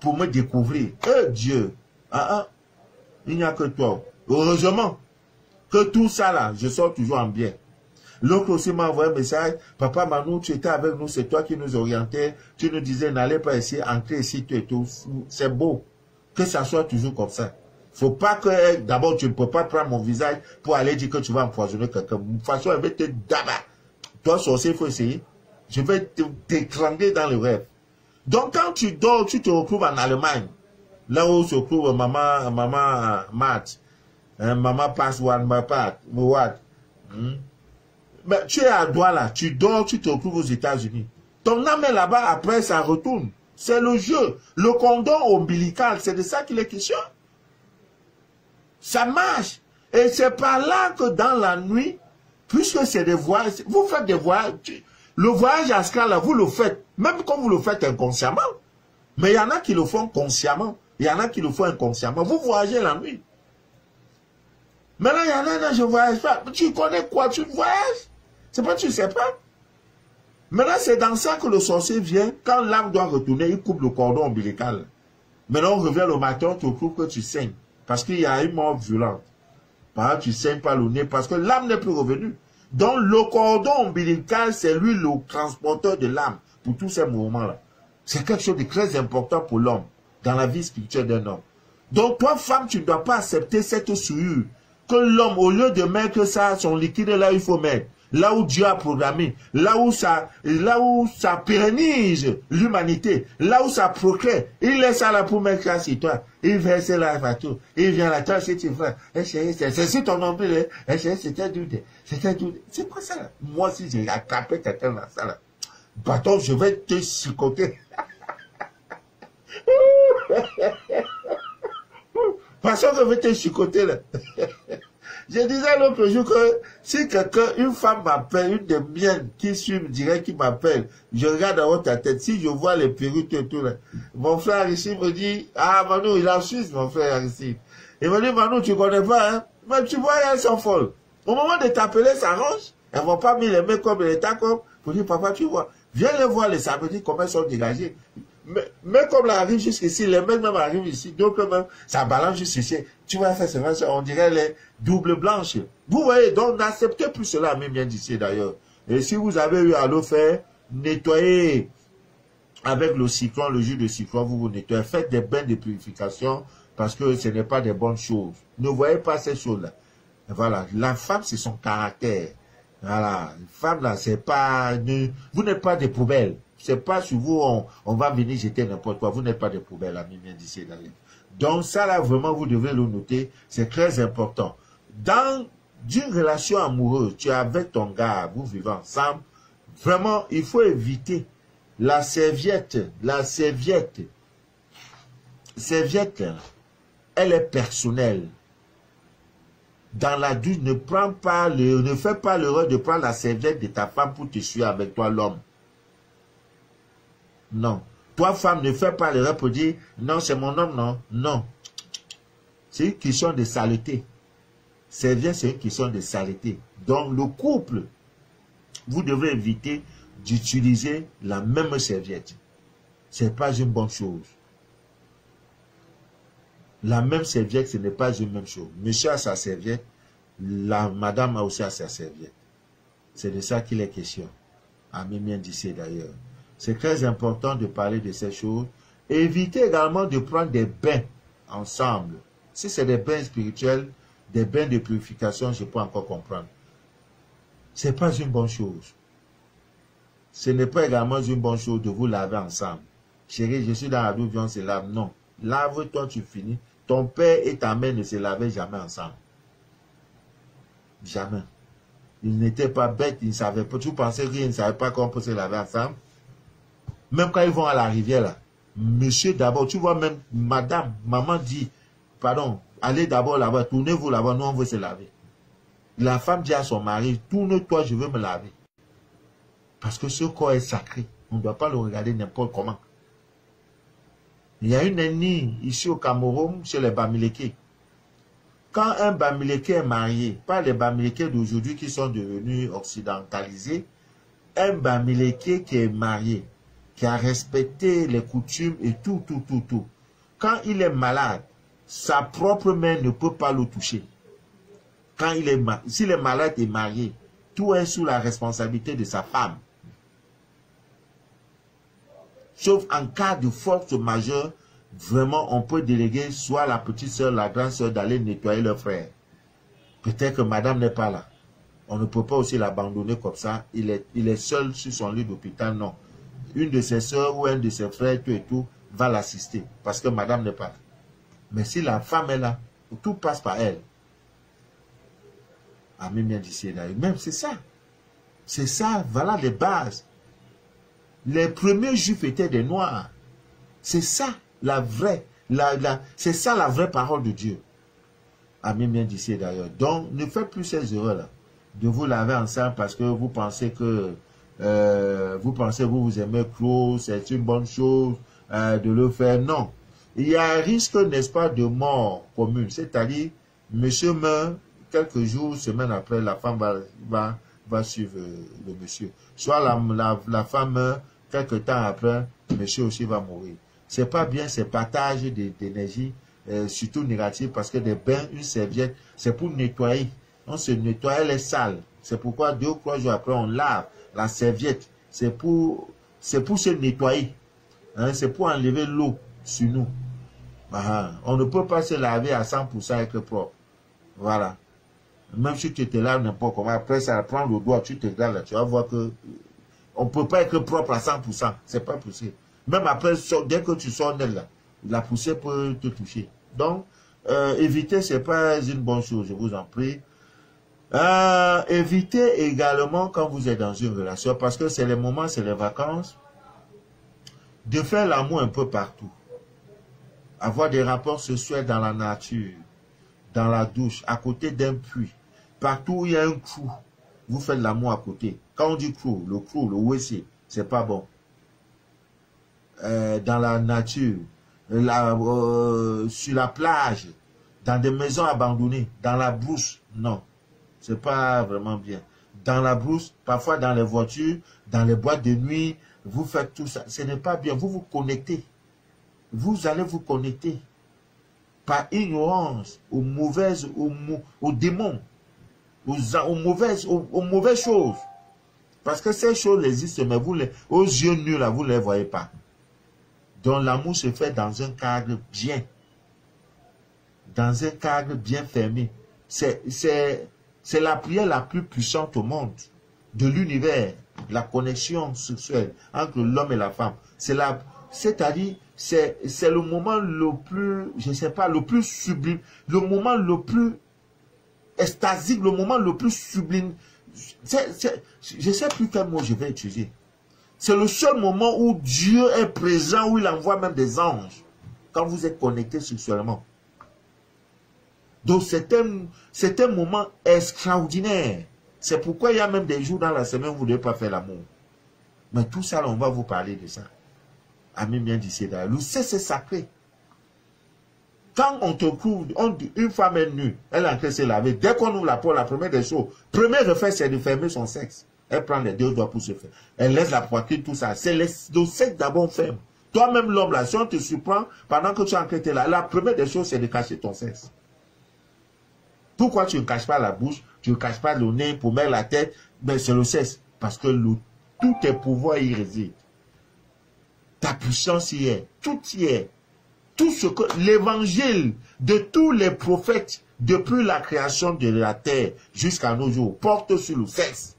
pour me découvrir. Dieu. Il n'y a que toi. Heureusement que tout ça là, je sors toujours en bien. L'autre aussi m'a envoyé un message. Papa Manu, tu étais avec nous, c'est toi qui nous orientais. Tu nous disais, n'allez pas ici, entrez ici, tout et tout. C'est beau que ça soit toujours comme ça. Faut pas que, d'abord, tu ne peux pas prendre mon visage pour aller dire que tu vas empoisonner quelqu'un. De toute façon, elle va te dabattre. Toi, sorcier, il faut essayer. Je vais t'étrangler dans le rêve. Donc, quand tu dors, tu te retrouves en Allemagne. Là où se trouve maman Matt. Maman passe one, my part. What? Mais tu es à Douala, tu dors, tu te retrouves aux États-Unis. Ton âme est là-bas, après ça retourne. C'est le jeu. Le cordon ombilical, c'est de ça qu'il est question. Ça marche. Et c'est par là que dans la nuit, puisque c'est des voyages, vous faites des voyages. Le voyage astral, là, vous le faites, même quand vous le faites inconsciemment. Mais il y en a qui le font consciemment. Il y en a qui le font inconsciemment. Vous voyagez la nuit. Maintenant, il y en a, là, je ne voyage pas. Tu connais quoi? Tu voyages? C'est pas que tu ne sais pas. Maintenant, c'est dans ça que le sorcier vient. Quand l'âme doit retourner, il coupe le cordon ombilical. Maintenant, on revient le matin, tu trouves que tu saignes. Parce qu'il y a une mort violente. Par exemple, tu saignes par le nez parce que l'âme n'est plus revenue. Donc, le cordon ombilical, c'est lui le transporteur de l'âme pour tous ces mouvements-là. C'est quelque chose de très important pour l'homme, dans la vie spirituelle d'un homme. Donc, toi, femme, tu ne dois pas accepter cette souillure. Que l'homme, au lieu de mettre ça, son liquide là, il faut mettre. Là où Dieu a programmé, là où ça pérennise l'humanité, là où ça procrée, il laisse ça là pour mettre ça sur toi. Il verse là à tout. Il vient là, toi, si tu fais, c'est si ton nombril, c'était doute. C'est quoi ça là? Moi, si j'ai attrapé quelqu'un dans ça là, bâton, je vais te chicoter. Parce que je vais te chicoter là. Je disais l'autre jour que si quelqu'un, une femme m'appelle, une des miennes qui suit, me dirait qui m'appelle, je regarde en haut ta tête, si je vois les perruques et tout là, mon frère ici me dit, ah Manu, il est en Suisse, mon frère ici. Il me dit, Manu, tu connais pas, hein? Mais tu vois, elles sont folles. Au moment de t'appeler, ça range. Elles vont pas mis les mains comme les tas comme, pour dire, papa, tu vois, viens les voir les samedis, comment elles sont dégagées. Mais comme là arrive jusqu'ici, les mecs même arrivent ici, donc même, ça balance jusqu'ici. Tu vois, ça, on dirait les doubles blanches. Vous voyez, donc n'acceptez plus cela, même bien d'ici d'ailleurs. Et si vous avez eu à le faire, nettoyez avec le cyclone, le jus de cyclone, vous vous nettoyez. Faites des bains de purification parce que ce n'est pas des bonnes choses. Ne voyez pas ces choses-là. Voilà, la femme, c'est son caractère. Voilà, la femme là, c'est pas, vous n'êtes pas des poubelles. C'est pas sur vous, on va venir jeter n'importe quoi. Vous n'êtes pas des poubelles, amis, bien d'ici d'ailleurs. Donc ça là, vraiment, vous devez le noter. C'est très important. Dans une relation amoureuse, tu es avec ton gars, vous vivez ensemble, vraiment, il faut éviter la serviette. La serviette, elle est personnelle. Dans la douche, ne fais pas l'erreur de prendre la serviette de ta femme pour te suivre avec toi, l'homme. Non. Toi, femme, ne fais pas l'erreur pour dire, non, c'est mon homme, non. Non. C'est une question de saleté. Serviette, c'est une question de saleté. Donc, le couple, vous devez éviter d'utiliser la même serviette. Ce n'est pas une bonne chose. La même serviette, ce n'est pas une même chose. Monsieur a sa serviette, la madame a aussi sa serviette. C'est de ça qu'il est question. Ami bien d'ici d'ailleurs. C'est très important de parler de ces choses. Évitez également de prendre des bains ensemble. Si c'est des bains spirituels, des bains de purification, je peux encore comprendre. Ce n'est pas une bonne chose. Ce n'est pas également une bonne chose de vous laver ensemble. Chérie, je suis dans la douche, on se lave. Non. Lave-toi, tu finis. Ton père et ta mère ne se lavaient jamais ensemble. Jamais. ils n'étaient pas bêtes, ils ne savaient pas, tu pensais qu'ils ne savaient pas qu'on peut se laver ensemble. Même quand ils vont à la rivière, là, monsieur d'abord, tu vois même madame, maman dit, pardon, allez d'abord là-bas, tournez-vous là-bas, nous on veut se laver. La femme dit à son mari, tourne-toi, je veux me laver. Parce que ce corps est sacré, on ne doit pas le regarder n'importe comment. Il y a une ethnie ici au Cameroun, chez les Bamileke. Quand un Bamileke est marié, pas les Bamileke d'aujourd'hui qui sont devenus occidentalisés, un Bamileke qui est marié, qui a respecté les coutumes et tout. Quand il est malade, sa propre mère ne peut pas le toucher. Quand il est s'il est malade et marié, tout est sous la responsabilité de sa femme. Sauf en cas de force majeure, vraiment, on peut déléguer soit la petite soeur, la grande soeur d'aller nettoyer leur frère. Peut-être que madame n'est pas là. On ne peut pas aussi l'abandonner comme ça. Il est seul sur son lit d'hôpital, non. Une de ses soeurs ou un de ses frères, tout, va l'assister. Parce que madame n'est pas là. Mais si la femme est là, tout passe par elle. Amen, bien d'ici d'ailleurs. Même c'est ça. C'est ça, voilà les bases. Les premiers juifs étaient des noirs. C'est ça la vraie, c'est ça la vraie parole de Dieu. Amen, bien d'ici d'ailleurs. Donc, ne faites plus ces erreurs-là. De vous laver ensemble parce que vous pensez que vous aimez Claude, c'est une bonne chose de le faire. Non. Il y a un risque, n'est-ce pas, de mort commune. C'est-à-dire, monsieur meurt, quelques jours, semaines après, la femme va suivre le monsieur. Soit la femme meurt, quelques temps après, monsieur aussi va mourir. C'est pas bien ces partages d'énergie, surtout négative, parce que des bains, une serviette, c'est pour nettoyer. On se nettoie, elle est sale. C'est pourquoi 2 ou 3 jours après, on lave la serviette. C'est pour se nettoyer. Hein, c'est pour enlever l'eau sur nous. On ne peut pas se laver à 100% avec le propre. Voilà. Même si tu te laves n'importe comment, après ça prend le doigt, tu te regardes, tu vas voir que on ne peut pas être propre à 100%. C'est pas possible. Même après, dès que tu sors d'elle là, la poussière peut te toucher. Donc, éviter, c'est pas une bonne chose, je vous en prie. Évitez également quand vous êtes dans une relation, parce que c'est les moments, c'est les vacances, de faire l'amour un peu partout. Avoir des rapports sexuels dans la nature, dans la douche, à côté d'un puits. Partout où il y a un trou, vous faites l'amour à côté. Quand on dit trou, le WC, c'est pas bon. Dans la nature, sur la plage, dans des maisons abandonnées, dans la brousse, non, c'est pas vraiment bien. Dans la brousse, parfois dans les voitures, dans les boîtes de nuit, vous faites tout ça, ce n'est pas bien. Vous vous connectez, vous allez vous connecter par ignorance aux mauvaises, aux démons, aux mauvaises choses. Parce que ces choses existent, mais vous aux yeux nus là, vous ne les voyez pas. Donc l'amour se fait dans un cadre bien. Dans un cadre bien fermé. C'est la prière la plus puissante au monde. De l'univers. La connexion sexuelle entre l'homme et la femme. C'est-à-dire, c'est le moment le plus, je ne sais pas, le plus sublime. Le moment le plus extasique, le moment le plus sublime. Je ne sais plus quel mot je vais utiliser. C'est le seul moment où Dieu est présent, où il envoie même des anges, quand vous êtes connecté sexuellement. Donc c'est un moment extraordinaire. C'est pourquoi il y a même des jours dans la semaine où vous ne devez pas faire l'amour. Mais tout ça, on va vous parler de ça. Amen, bien d'ici là. Le sexe est sacré. Quand on te couvre, une femme est nue, elle est en train de se laver. Dès qu'on ouvre la porte, la première des choses, premier réflexe, c'est de fermer son sexe. Elle prend les 2 doigts pour se faire. Elle laisse la poitrine, tout ça. C'est le sexe d'abord ferme. Toi-même, l'homme, là, si on te surprend, pendant que tu es en train de là, la première des choses, c'est de cacher ton sexe. Pourquoi tu ne caches pas la bouche, tu ne caches pas le nez pour mettre la tête? Ben, c'est le sexe. Parce que tous tes pouvoirs y résident. Ta puissance y est. Tout y est. Tout ce que l'évangile de tous les prophètes, depuis la création de la terre jusqu'à nos jours, porte sur le sexe.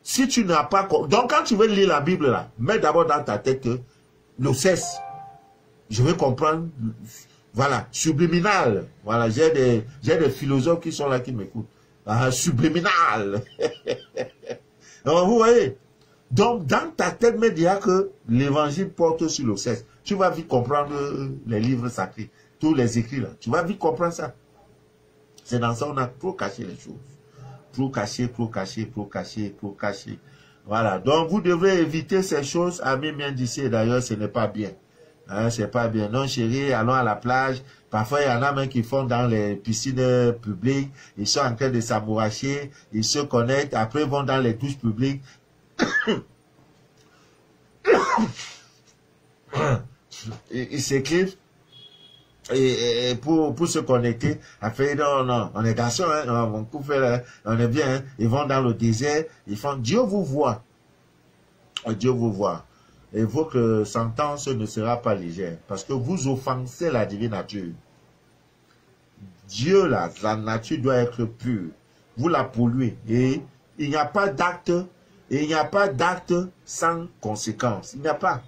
Si tu n'as pas... Donc, quand tu veux lire la Bible, là, mets d'abord dans ta tête que le sexe, je vais comprendre, voilà, subliminal. Voilà, j'ai des philosophes qui sont là, qui m'écoutent. subliminal. Donc, vous voyez. Donc, dans ta tête, mais déjà que l'évangile porte sur le sexe, tu vas vite comprendre les livres sacrés, tous les écrits là. Tu vas vite comprendre ça. C'est dans ça qu'on a trop caché les choses. Trop caché, trop caché, trop caché, trop caché. Voilà. Donc, vous devrez éviter ces choses. Amis bien d'ici, d'ailleurs, ce n'est pas bien. Hein, c'est pas bien. Non, chérie, allons à la plage. Parfois, il y en a même qui font dans les piscines publiques. Ils sont en train de s'amouracher. Ils se connectent. Après, ils vont dans les douches publiques. Ils s'écrivent. Et pour se connecter, après, non, non, on est garçon, hein, on est bien, hein. Ils vont dans le désert, ils font, Dieu vous voit. Dieu vous voit. Et votre sentence ne sera pas légère, parce que vous offensez la divine nature. Dieu, là, la nature doit être pure. Vous la polluez. Et il n'y a pas d'acte, sans conséquence. Il n'y a pas.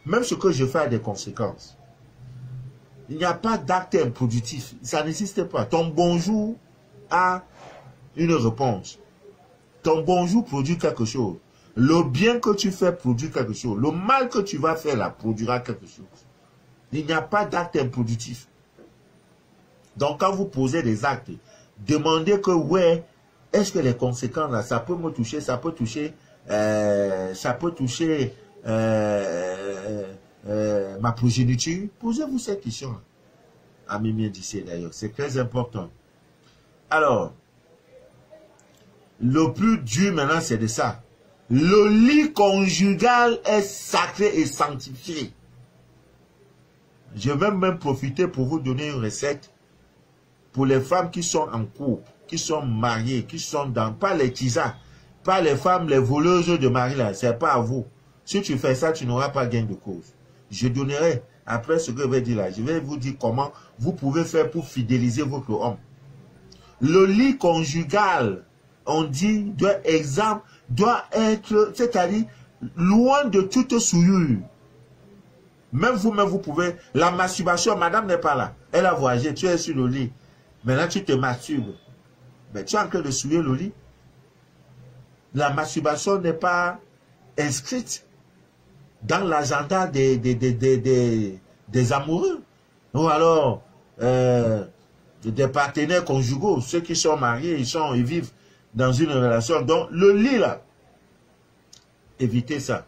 Même ce que je fais a des conséquences. Il n'y a pas d'acte improductif. Ça n'existe pas. Ton bonjour a une réponse. Ton bonjour produit quelque chose. Le bien que tu fais produit quelque chose. Le mal que tu vas faire là produira quelque chose. Il n'y a pas d'acte improductif. Donc quand vous posez des actes, demandez que ouais, est-ce que les conséquences là, ça peut me toucher, ça peut toucher ma progéniture. Posez-vous cette question. Ami bien d'ici d'ailleurs, c'est très important. Alors, le plus dur maintenant, c'est de ça. Le lit conjugal est sacré et sanctifié. Je vais même profiter pour vous donner une recette pour les femmes qui sont en couple, qui sont mariées, qui sont dans, pas les tisas, pas les femmes, les voleuses de mari là, c'est pas à vous. Si tu fais ça, tu n'auras pas gain de cause. Je donnerai, après ce que je vais dire là, je vais vous dire comment vous pouvez faire pour fidéliser votre homme. Le lit conjugal, on dit, doit être, c'est-à-dire, loin de toute souillure. Même vous-même, vous pouvez, la masturbation, madame n'est pas là. Elle a voyagé, tu es sur le lit. Maintenant, tu te masturbes. Mais tu es en train de souiller le lit. La masturbation n'est pas inscrite dans l'agenda des amoureux. Ou alors, des partenaires conjugaux, ceux qui sont mariés, ils vivent dans une relation. Donc, le lit, là, évitez ça.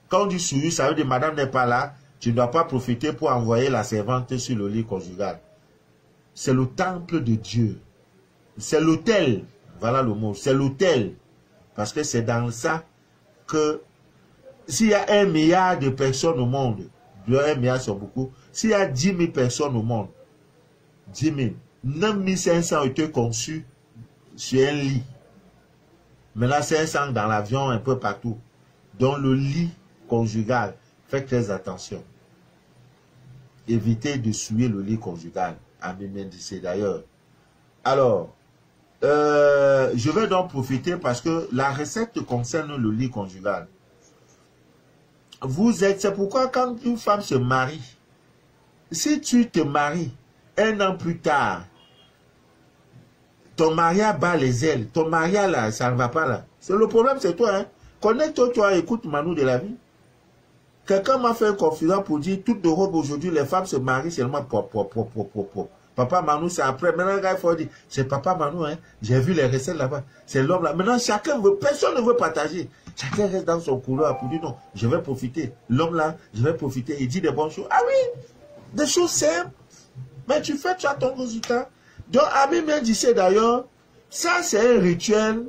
Quand on dit souillure, ça veut dire madame n'est pas là, tu ne dois pas profiter pour envoyer la servante sur le lit conjugal. C'est le temple de Dieu. C'est l'autel. Voilà le mot. C'est l'autel. Parce que c'est dans ça que s'il y a 1 milliard de personnes au monde, 1 milliard c'est beaucoup, s'il y a 10 000 personnes au monde, 10 000, 9 500 ont été conçus sur un lit. Maintenant, 500 dans l'avion, un peu partout. Donc, le lit conjugal, faites très attention. Évitez de souiller le lit conjugal. Ami Mendice d'ailleurs. Alors, je vais donc profiter parce que la recette concerne le lit conjugal. C'est pourquoi quand une femme se marie, si tu te maries 1 an plus tard, ton mariage bat les ailes, ton mariage là, ça ne va pas là. Le problème c'est toi, hein. Connecte-toi, écoute Manu de la vie. Quelqu'un m'a fait une confidence pour dire, toute Europe aujourd'hui, les femmes se marient seulement pour. Papa Manu, c'est après. Maintenant, il faut dire, c'est Papa Manu, hein. J'ai vu les recettes là-bas. C'est l'homme là. Maintenant, chacun veut, personne ne veut partager. Chacun reste dans son couloir pour dire non, je vais profiter. L'homme là, je vais profiter. Il dit des bonnes choses. Ah oui, des choses simples. Mais tu fais, tu as ton résultat. Donc, Ami Mendice d'ailleurs, ça c'est un rituel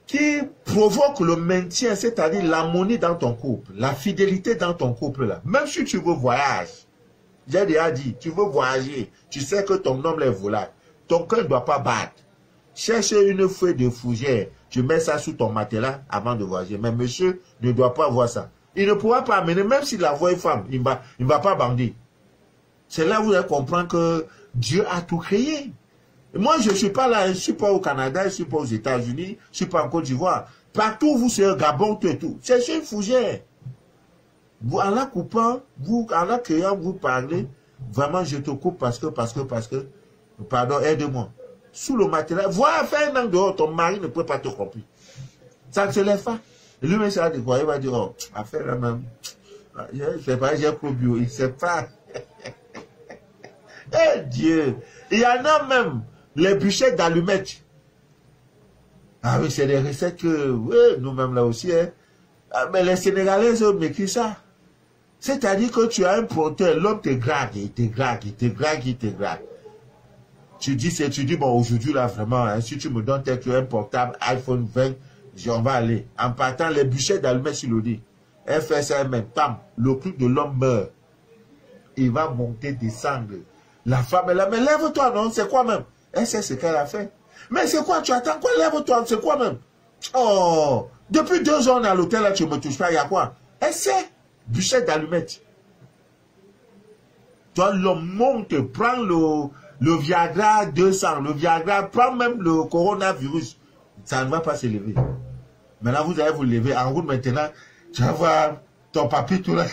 qui provoque le maintien, c'est-à-dire l'harmonie dans ton couple, la fidélité dans ton couple là. Même si tu veux voyager, j'ai déjà dit, tu veux voyager, tu sais que ton homme est volage, ton cœur ne doit pas battre. Cherche une feuille de fougère, tu mets ça sous ton matelas avant de voyager. Mais monsieur ne doit pas voir ça. Il ne pourra pas amener, même s'il la voit une femme, il ne va pas bander. C'est là où vous allez comprendre que Dieu a tout créé. Moi, je ne suis pas là, je ne suis pas au Canada, je ne suis pas aux États-Unis, je ne suis pas en Côte d'Ivoire. Partout, vous serez au Gabon, tout et tout. C'est une fougère. Vous, en la coupant, vous, en la créant, vous parlez, vraiment, je te coupe parce que, Pardon, aide-moi. Sous le matelas, vois, fais un an dehors, ton mari ne peut pas te comprendre. Ça ne se lève pas. Et lui-même, ça va te croire, il va dire, oh, affaire là même. Je ne sais pas, j'ai pro bio, il ne sait pas. Eh Dieu, il y en a même les bûchettes d'allumettes. Ah oui, c'est des recettes que, oui, nous-mêmes là aussi, hein. Ah, mais les Sénégalais, ils ont écrit ça. C'est-à-dire que tu as un porteur, l'homme te drague, il te drague, il te drague, il te drague. Tu dis, bon, aujourd'hui là, vraiment, hein, si tu me donnes un portable iPhone 20, on va aller. En partant, les bûchettes d'allumettes sur le lit. Elle fait ça, même, pam, le truc de l'homme meurt. Il va monter, descendre. La femme, elle a, mais lève-toi, non, c'est quoi même? Elle sait ce qu'elle a fait. Mais c'est quoi, tu attends quoi, lève-toi, c'est quoi même? Oh, depuis 2 ans à l'hôtel, là, tu ne me touches pas, il y a quoi? Elle sait, bûchette d'allumettes. Toi, l'homme monte, prend le Viagra 200, le Viagra, prend même le coronavirus. Ça ne va pas se lever. Maintenant, vous allez vous lever en route maintenant, tu vas voir ton papier tout là.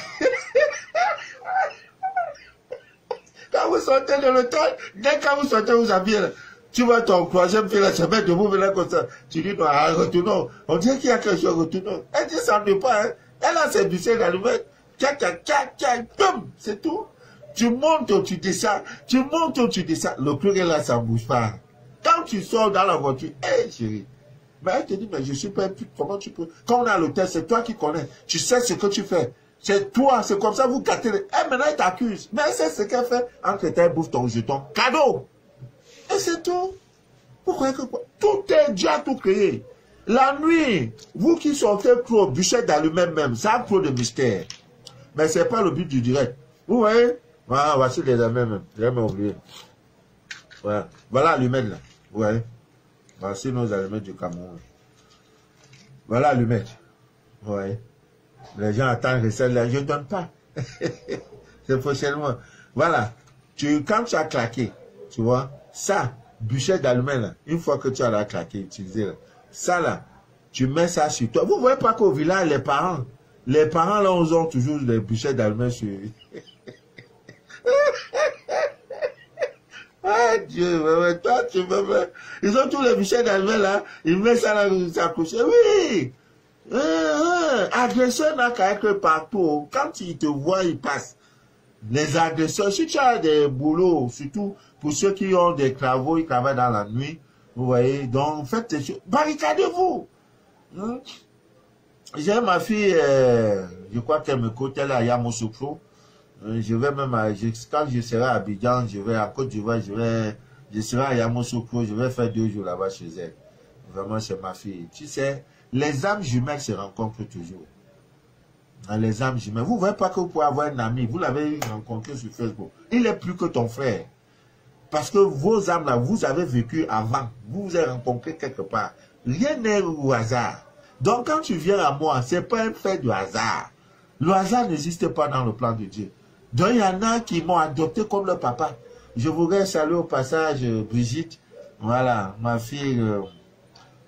Quand vous sortez de l'hôtel, dès que vous sortez, vous habillez là. Tu vois ton troisième fille là, se met debout, là comme ça. Tu dis, non, retournons. On dirait qu'il y a quelque chose, retournons. Elle dit, ça ne veut pas, hein. Elle a ses bûchettes d'allumettes. Tchac, tchac, tchac, tchac, boum, c'est tout. Tu montes, tu descends. Tu montes, tu descends. Le truc est là, ça ne bouge pas. Quand tu sors dans la voiture, hé, chérie. Mais elle te dit, mais je suis pas un pute, comment tu peux? Quand on est à l'hôtel, c'est toi qui connais. Tu sais ce que tu fais. C'est toi, c'est comme ça, vous gâtez. Elle, maintenant, elle t'accuse. Mais elle sait ce qu'elle fait. Entre tes bouffe ton jeton. Cadeau. Et c'est tout. Vous croyez que quoi? Tout est déjà tout créé. La nuit, vous qui sortez trop, bûchette d'allumettes même, ça a trop de mystère. Mais ce n'est pas le but du direct. Vous voyez? Voilà, voici les allumettes même. J'ai même oublié. Voilà, voilà l'allumette là. Vous voyez? Voici nos allumettes du Cameroun. Voilà l'allumette. Vous voyez? Les gens attendent que celle-là, je ne donne pas. C'est prochainement. Voilà. Quand tu as claqué, tu vois, ça, bûchette d'allumette là, une fois que tu as claqué, utilisé là, ça là, tu mets ça sur toi. Vous ne voyez pas qu'au village, les parents là, ils ont toujours des bûchettes d'allumettes sur eux. Ah Dieu, mais toi, tu veux me... Ils ont tous les bûchettes d'allumettes là, ils mettent ça là, ils s'accrochent. Oui! Agresseurs n'a qu'à être partout. Quand ils te voient, ils passent. Les agresseurs, si tu as des boulots, surtout pour ceux qui ont des travaux, ils travaillent dans la nuit, vous voyez, donc faites des choses. Barricadez-vous. J'ai ma fille, je crois qu'elle me côté là, à Yamoussoukro. Je vais même, quand je serai à Abidjan, je vais à Côte d'Ivoire, je serai à Yamoussoukro, je vais faire 2 jours là-bas chez elle. Vraiment, c'est ma fille. Tu sais, les âmes jumelles se rencontrent toujours. Les âmes jumelles. Vous ne voyez pas que vous pouvez avoir un ami, vous l'avez rencontré sur Facebook. Il est plus que ton frère. Parce que vos âmes là, vous avez vécu avant. Vous vous avez rencontré quelque part. Rien n'est au hasard. Donc quand tu viens à moi, ce n'est pas un fait de hasard. Le hasard n'existe pas dans le plan de Dieu. Donc il y en a qui m'ont adopté comme leur papa. Je voudrais saluer au passage Brigitte. Voilà, ma fille,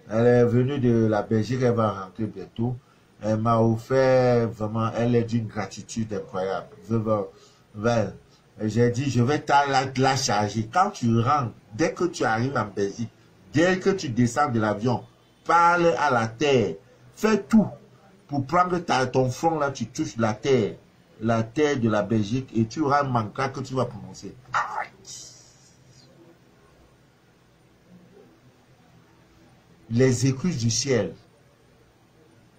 elle est venue de la Belgique, elle va rentrer bientôt. Elle m'a offert vraiment, elle est d'une gratitude incroyable. J'ai dit, je vais la charger. Quand tu rentres, dès que tu arrives en Belgique, dès que tu descends de l'avion, parle à la terre. Fais tout pour prendre ton front là, tu touches la terre de la Belgique et tu auras un mantra que tu vas prononcer. Les écluses du ciel.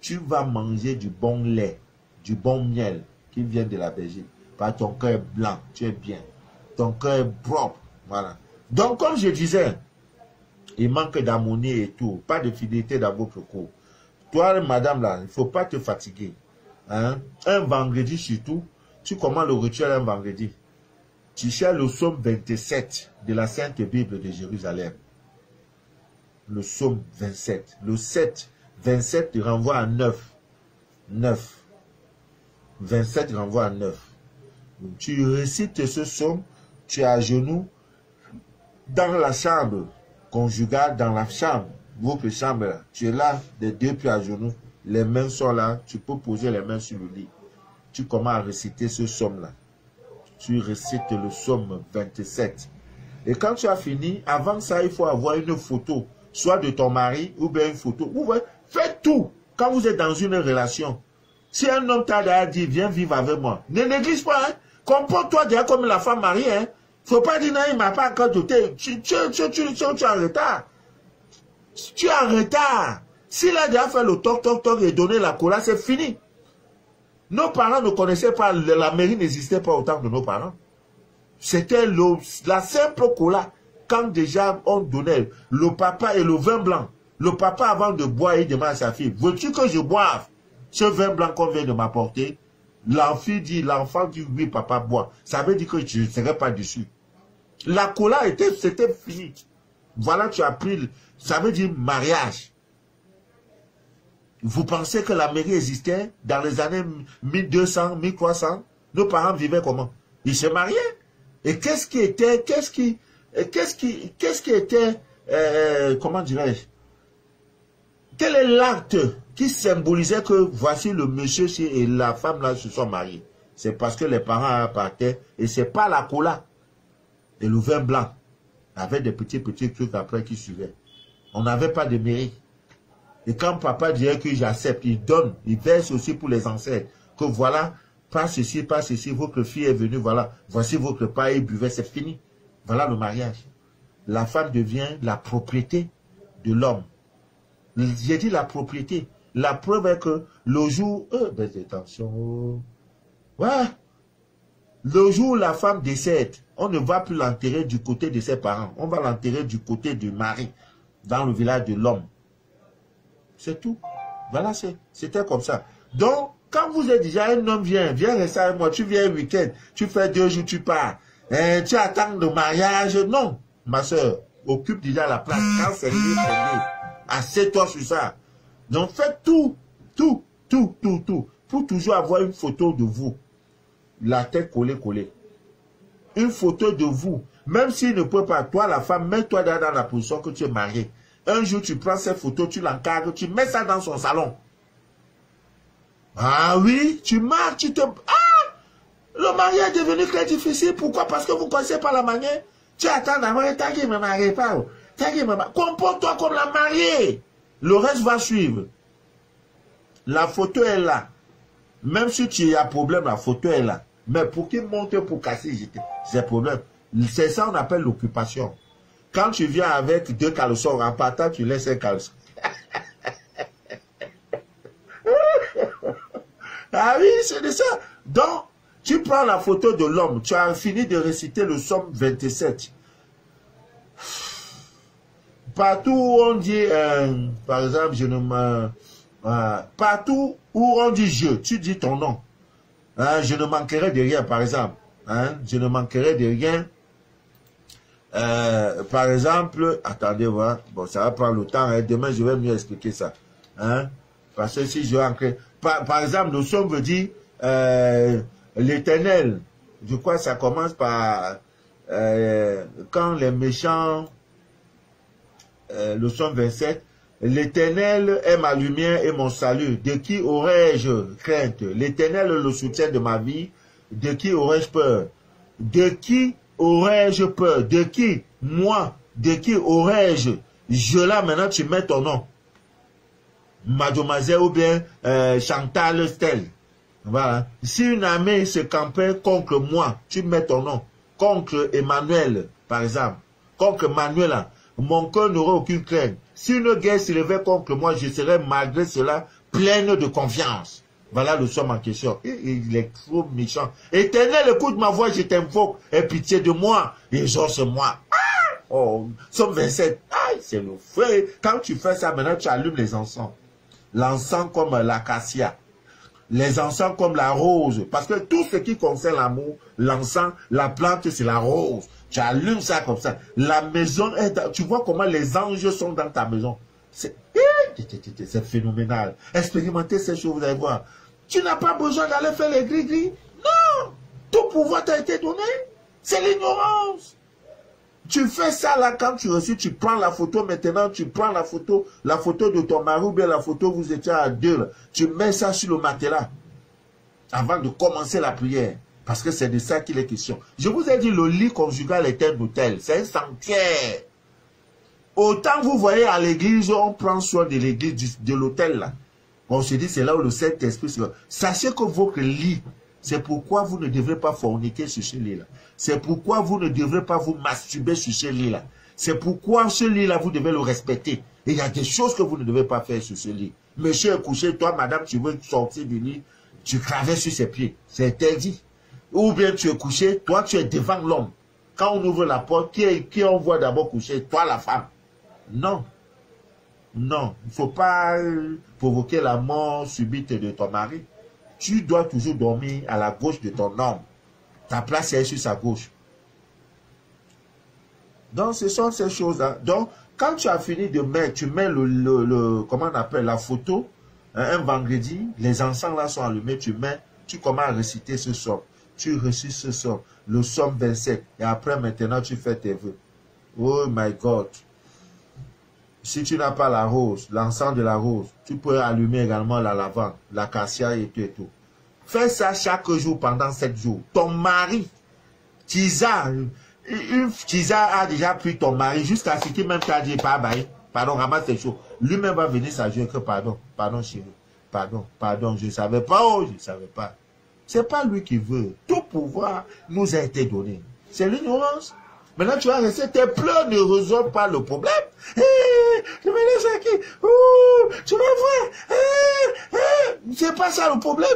Tu vas manger du bon lait, du bon miel qui vient de la Belgique. Par ton cœur est blanc, tu es bien. Ton cœur est propre. Voilà. Donc, comme je disais, il manque d'harmonie et tout. Pas de fidélité dans votre cours. Toi, madame, là, il ne faut pas te fatiguer. Hein? Un vendredi surtout, tu commences le rituel un vendredi. Tu cherches le psaume 27 de la Sainte Bible de Jérusalem. Le psaume 27. Le 27 renvoie à 9. 27 renvoie à 9. Tu récites ce psaume, tu es à genoux dans la chambre conjugale, dans la chambre, votre chambre là. Tu es là, les 2 pieds à genoux, les mains sont là, tu peux poser les mains sur le lit. Tu commences à réciter ce psaume là. Tu récites le psaume 27. Et quand tu as fini, avant ça, il faut avoir une photo, soit de ton mari ou bien une photo. Vous voyez, faites tout quand vous êtes dans une relation. Si un homme t'a dit, viens vivre avec moi, ne néglige pas, hein. Comporte-toi déjà comme la femme mariée. Hein. Faut pas dire, non, il m'a pas encore doté. Tu es en retard. Tu es en retard. S'il a déjà fait le toc et donné la cola, c'est fini. Nos parents ne connaissaient pas, la mairie n'existait pas autant que nos parents. C'était la simple cola. Quand déjà on donnait le papa et le vin blanc. Le papa, avant de boire, il demande à sa fille, veux-tu que je boive ce vin blanc qu'on vient de m'apporter? L'enfant dit, oui, papa, bois. Ça veut dire que je ne serai pas dessus. La cola c'était fini. Voilà, tu as pris, ça veut dire mariage. Vous pensez que la mairie existait dans les années 1200, 1300? Nos parents vivaient comment? Ils se mariaient. Et qu'est-ce qui était, comment dirais-je? Quel est l'acte qui symbolisait que voici le monsieur et la femme là se sont mariés? C'est parce que les parents partaient et c'est pas la cola et le vin blanc avec des petits trucs après qui suivaient. On n'avait pas de mairie. Et quand papa disait que j'accepte, il donne, il verse aussi pour les ancêtres. Que voilà, pas ceci, votre fille est venue, voilà, voici votre repas, il buvait, c'est fini. Voilà le mariage. La femme devient la propriété de l'homme. J'ai dit la propriété. La preuve est que le jour... attention. Ouais. Le jour où la femme décède, on ne va plus l'enterrer du côté de ses parents. On va l'enterrer du côté du mari, dans le village de l'homme. C'est tout. Voilà, c'était comme ça. Donc, quand vous êtes déjà un homme, viens rester avec moi, tu viens un week-end, tu fais 2 jours, tu pars. Tu attends le mariage. Non, ma soeur, occupe déjà la place. Quand c'est lié, c'est lié. Assieds-toi sur ça. Donc, faites tout, pour toujours avoir une photo de vous. La tête collée. Une photo de vous. Même s'il ne peut pas, toi, la femme, mets-toi dans la position que tu es marié. Un jour, tu prends cette photo, tu l'encadres, tu mets ça dans son salon. Ah oui, tu marches, tu te... Ah! Le mariage est devenu très difficile. Pourquoi? Parce que vous ne connaissez pas la manière. Tu attends d'abord, t'as qui me marie pas. Comporte-toi comme la mariée. Le reste va suivre. La photo est là. Même si tu as problème, la photo est là. Mais pour qu'il monte pour casser, c'est problème. C'est ça qu'on appelle l'occupation. Quand tu viens avec 2 caleçons, en partant, tu laisses un caleçon. Ah oui, c'est de ça. Donc, tu prends la photo de l'homme. Tu as fini de réciter le psaume 27. Partout où on dit, par exemple, partout où on dit je, tu dis ton nom. Hein, je ne manquerai de rien, par exemple. Hein, je ne manquerai de rien. Par exemple, attendez voir, bon, ça va prendre le temps, hein, demain je vais mieux expliquer ça. Hein, parce que si je vais ancrer. Par exemple, le psaume veut dire l'Éternel. Je crois que ça commence par quand les méchants, le psaume 27, l'Éternel est ma lumière et mon salut. De qui aurais-je crainte? L'Éternel est le soutien de ma vie. De qui aurais-je peur? De qui aurais-je peur? De qui? Moi. De qui aurais-je? Je là, maintenant, tu mets ton nom. Mademoiselle ou bien Chantal Stell. Voilà. Si une armée se campait contre moi, tu mets ton nom. Contre Emmanuel, par exemple. Contre Manuel, mon cœur n'aurait aucune crainte. Si une guerre se levait contre moi, je serais malgré cela pleine de confiance. Voilà le somme en question. Il est trop méchant. Éternel, écoute ma voix, je t'invoque. Aie pitié de moi. Exauce-moi. Ah! Oh, somme 27. Ah, c'est le feu. Quand tu fais ça, maintenant tu allumes les encens. L'encens comme l'acacia. Les encens comme la rose. Parce que tout ce qui concerne l'amour, l'encens, la plante, c'est la rose. Tu allumes ça comme ça. La maison est... Tu vois comment les anges sont dans ta maison. C'est phénoménal. Expérimentez ces choses, vous allez voir. Tu n'as pas besoin d'aller faire les gris-gris. Non. Tout pouvoir t'a été donné. C'est l'ignorance. Tu fais ça là quand tu reçois, tu prends la photo maintenant, tu prends la photo de ton mari ou bien la photo où vous étiez à 2. Là. Tu mets ça sur le matelas avant de commencer la prière. Parce que c'est de ça qu'il est question. Je vous ai dit, le lit conjugal est un hôtel. C'est un sanctuaire. Autant vous voyez à l'église, on prend soin de l'église, de l'hôtel là. On se dit, c'est là où le Saint-Esprit se... Sachez que votre lit, c'est pourquoi vous ne devrez pas forniquer sur ce lit là. C'est pourquoi vous ne devrez pas vous masturber sur ce lit là. C'est pourquoi ce lit là, vous devez le respecter. Et il y a des choses que vous ne devez pas faire sur ce lit. Monsieur est couché, toi, madame, tu veux sortir du lit, tu traverses sur ses pieds. C'est interdit. Ou bien tu es couché, toi, tu es devant l'homme. Quand on ouvre la porte, qui on voit d'abord coucher? Toi, la femme. Non. Non. Il ne faut pas provoquer la mort subite de ton mari. Tu dois toujours dormir à la gauche de ton homme. Ta place est sur sa gauche. Donc, ce sont ces choses-là. Donc, quand tu as fini de mettre, tu mets comment on appelle, la photo, un vendredi, les encens là sont allumés, tu commences à réciter ce somme. Tu récites ce somme, le somme 27. Et après, maintenant, tu fais tes vœux. Oh my God. Si tu n'as pas la rose, l'encens de la rose, tu peux allumer également la lavande, l'acacia et tout et tout. Fais ça chaque jour pendant 7 jours. Ton mari, Tisa a déjà pris ton mari jusqu'à ce qu'il même t'a dit, pardon, ramasse tes choses. Lui-même va venir s'ajouter que pardon chérie, pardon, je ne savais pas, je ne savais pas. C'est pas lui qui veut. Tout pouvoir nous a été donné. C'est l'ignorance. Maintenant, tu vas rester, tes pleurs ne résolvent pas le problème. Je me laisse aquí. Tu vas voir. C'est pas ça le problème.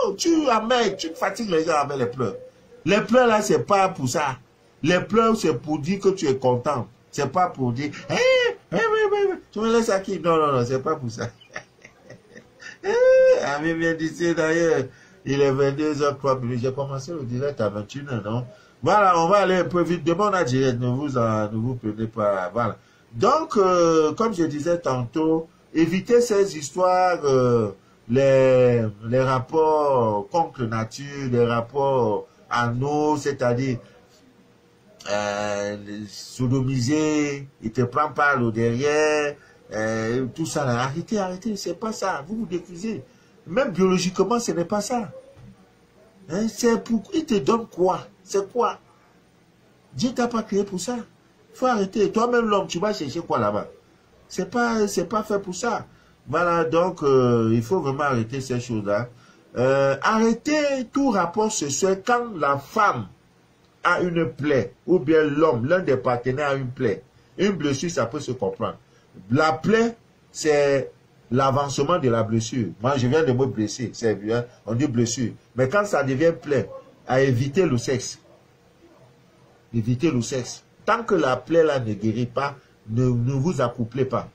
Non, tu fatigues les gens avec les pleurs. Les pleurs là, c'est pas pour ça. Les pleurs, c'est pour dire que tu es content. C'est pas pour dire, tu me laisses aquí. Non, c'est pas pour ça. Ami vient d'ici d'ailleurs. Il est 22h03. J'ai commencé le direct à 21h, non? Voilà, on va aller un peu vite. Demain, on a direct. Ne vous prenez pas. Voilà. Donc, comme je disais tantôt, évitez ces histoires, les rapports contre nature, les rapports anneaux, c'est-à-dire sodomiser, il te prend par le derrière, tout ça. Là. Arrêtez, c'est pas ça. Vous décusez. Même biologiquement, ce n'est pas ça. Hein, c'est pour... Il te donne quoi? C'est quoi? Dieu t'a pas créé pour ça. Il faut arrêter. Toi-même, l'homme, tu vas chercher quoi là-bas? C'est pas fait pour ça. Voilà, donc, il faut vraiment arrêter ces choses-là. Arrêter tout rapport sexuel quand la femme a une plaie, ou bien l'homme, l'un des partenaires a une plaie. Une blessure, ça peut se comprendre. La plaie, c'est l'avancement de la blessure. Moi, je viens de me blesser, c'est bien, on dit blessure. Mais quand ça devient plaie, à éviter le sexe. Évitez le sexe. Tant que la plaie là ne guérit pas, ne vous accouplez pas.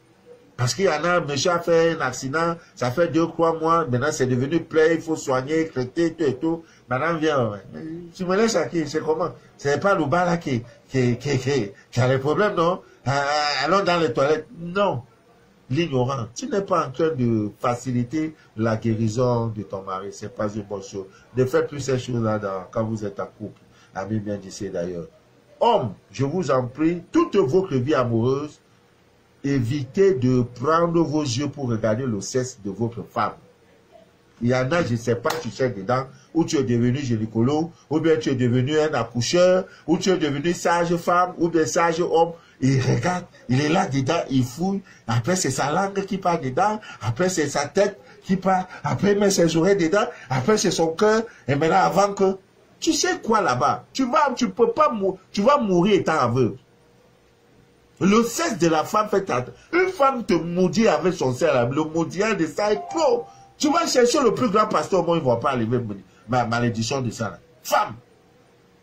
Parce qu'il y en a, monsieur a fait un accident, ça fait 2-3 mois, maintenant c'est devenu plaie, il faut soigner, traiter, tout et tout. Maintenant viens, tu me laisses aquí, c'est comment? C'est pas le bas là qui a les problèmes, non? Allons dans les toilettes. Non. L'ignorant. Tu n'es pas en train de faciliter la guérison de ton mari. C'est pas une bonne chose. Ne faites plus ces choses-là quand vous êtes en couple. Ami bien d'ici d'ailleurs. Hommes, je vous en prie, toute votre vie amoureuse, évitez de prendre vos yeux pour regarder le sexe de votre femme. Il y en a, je ne sais pas, tu cherches dedans, ou tu es devenu gynécologue, ou bien tu es devenu un accoucheur, ou tu es devenu sage femme, ou bien sage homme. Il regarde, il est là dedans, il fouille, après c'est sa langue qui part dedans, après c'est sa tête qui part, après il met ses oreilles dedans, après c'est son cœur, et maintenant avant que... Tu sais quoi là-bas? Tu vas mourir étant aveugle. Le sexe de la femme fait attention. Une femme te maudit avec son sexe, le maudit de ça est trop. Tu vas chercher le plus grand pasteur, au moins il ne va pas arriver ma malédiction de ça. Là. Femme,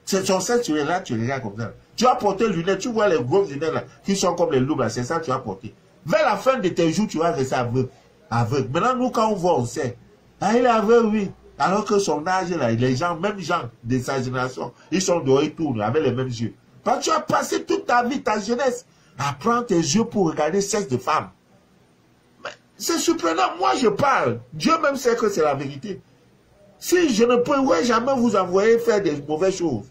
c'est son sexe, tu es là, tu regardes comme ça. Tu as porté les lunettes, tu vois les grosses lunettes là, qui sont comme les loups, c'est ça que tu as porté. Vers la fin de tes jours, tu vas rester aveugle. Maintenant, nous, quand on voit, on sait. Ah, il est aveugle, oui. Alors que son âge, là, les gens, même gens de sa génération, ils sont dehors, ils tournent avec les mêmes yeux. Parce que tu as passé toute ta vie, ta jeunesse, à prendre tes yeux pour regarder le sexe de femme. C'est surprenant. Moi, je parle. Dieu même sait que c'est la vérité. Si je ne pourrais jamais vous envoyer faire des mauvaises choses,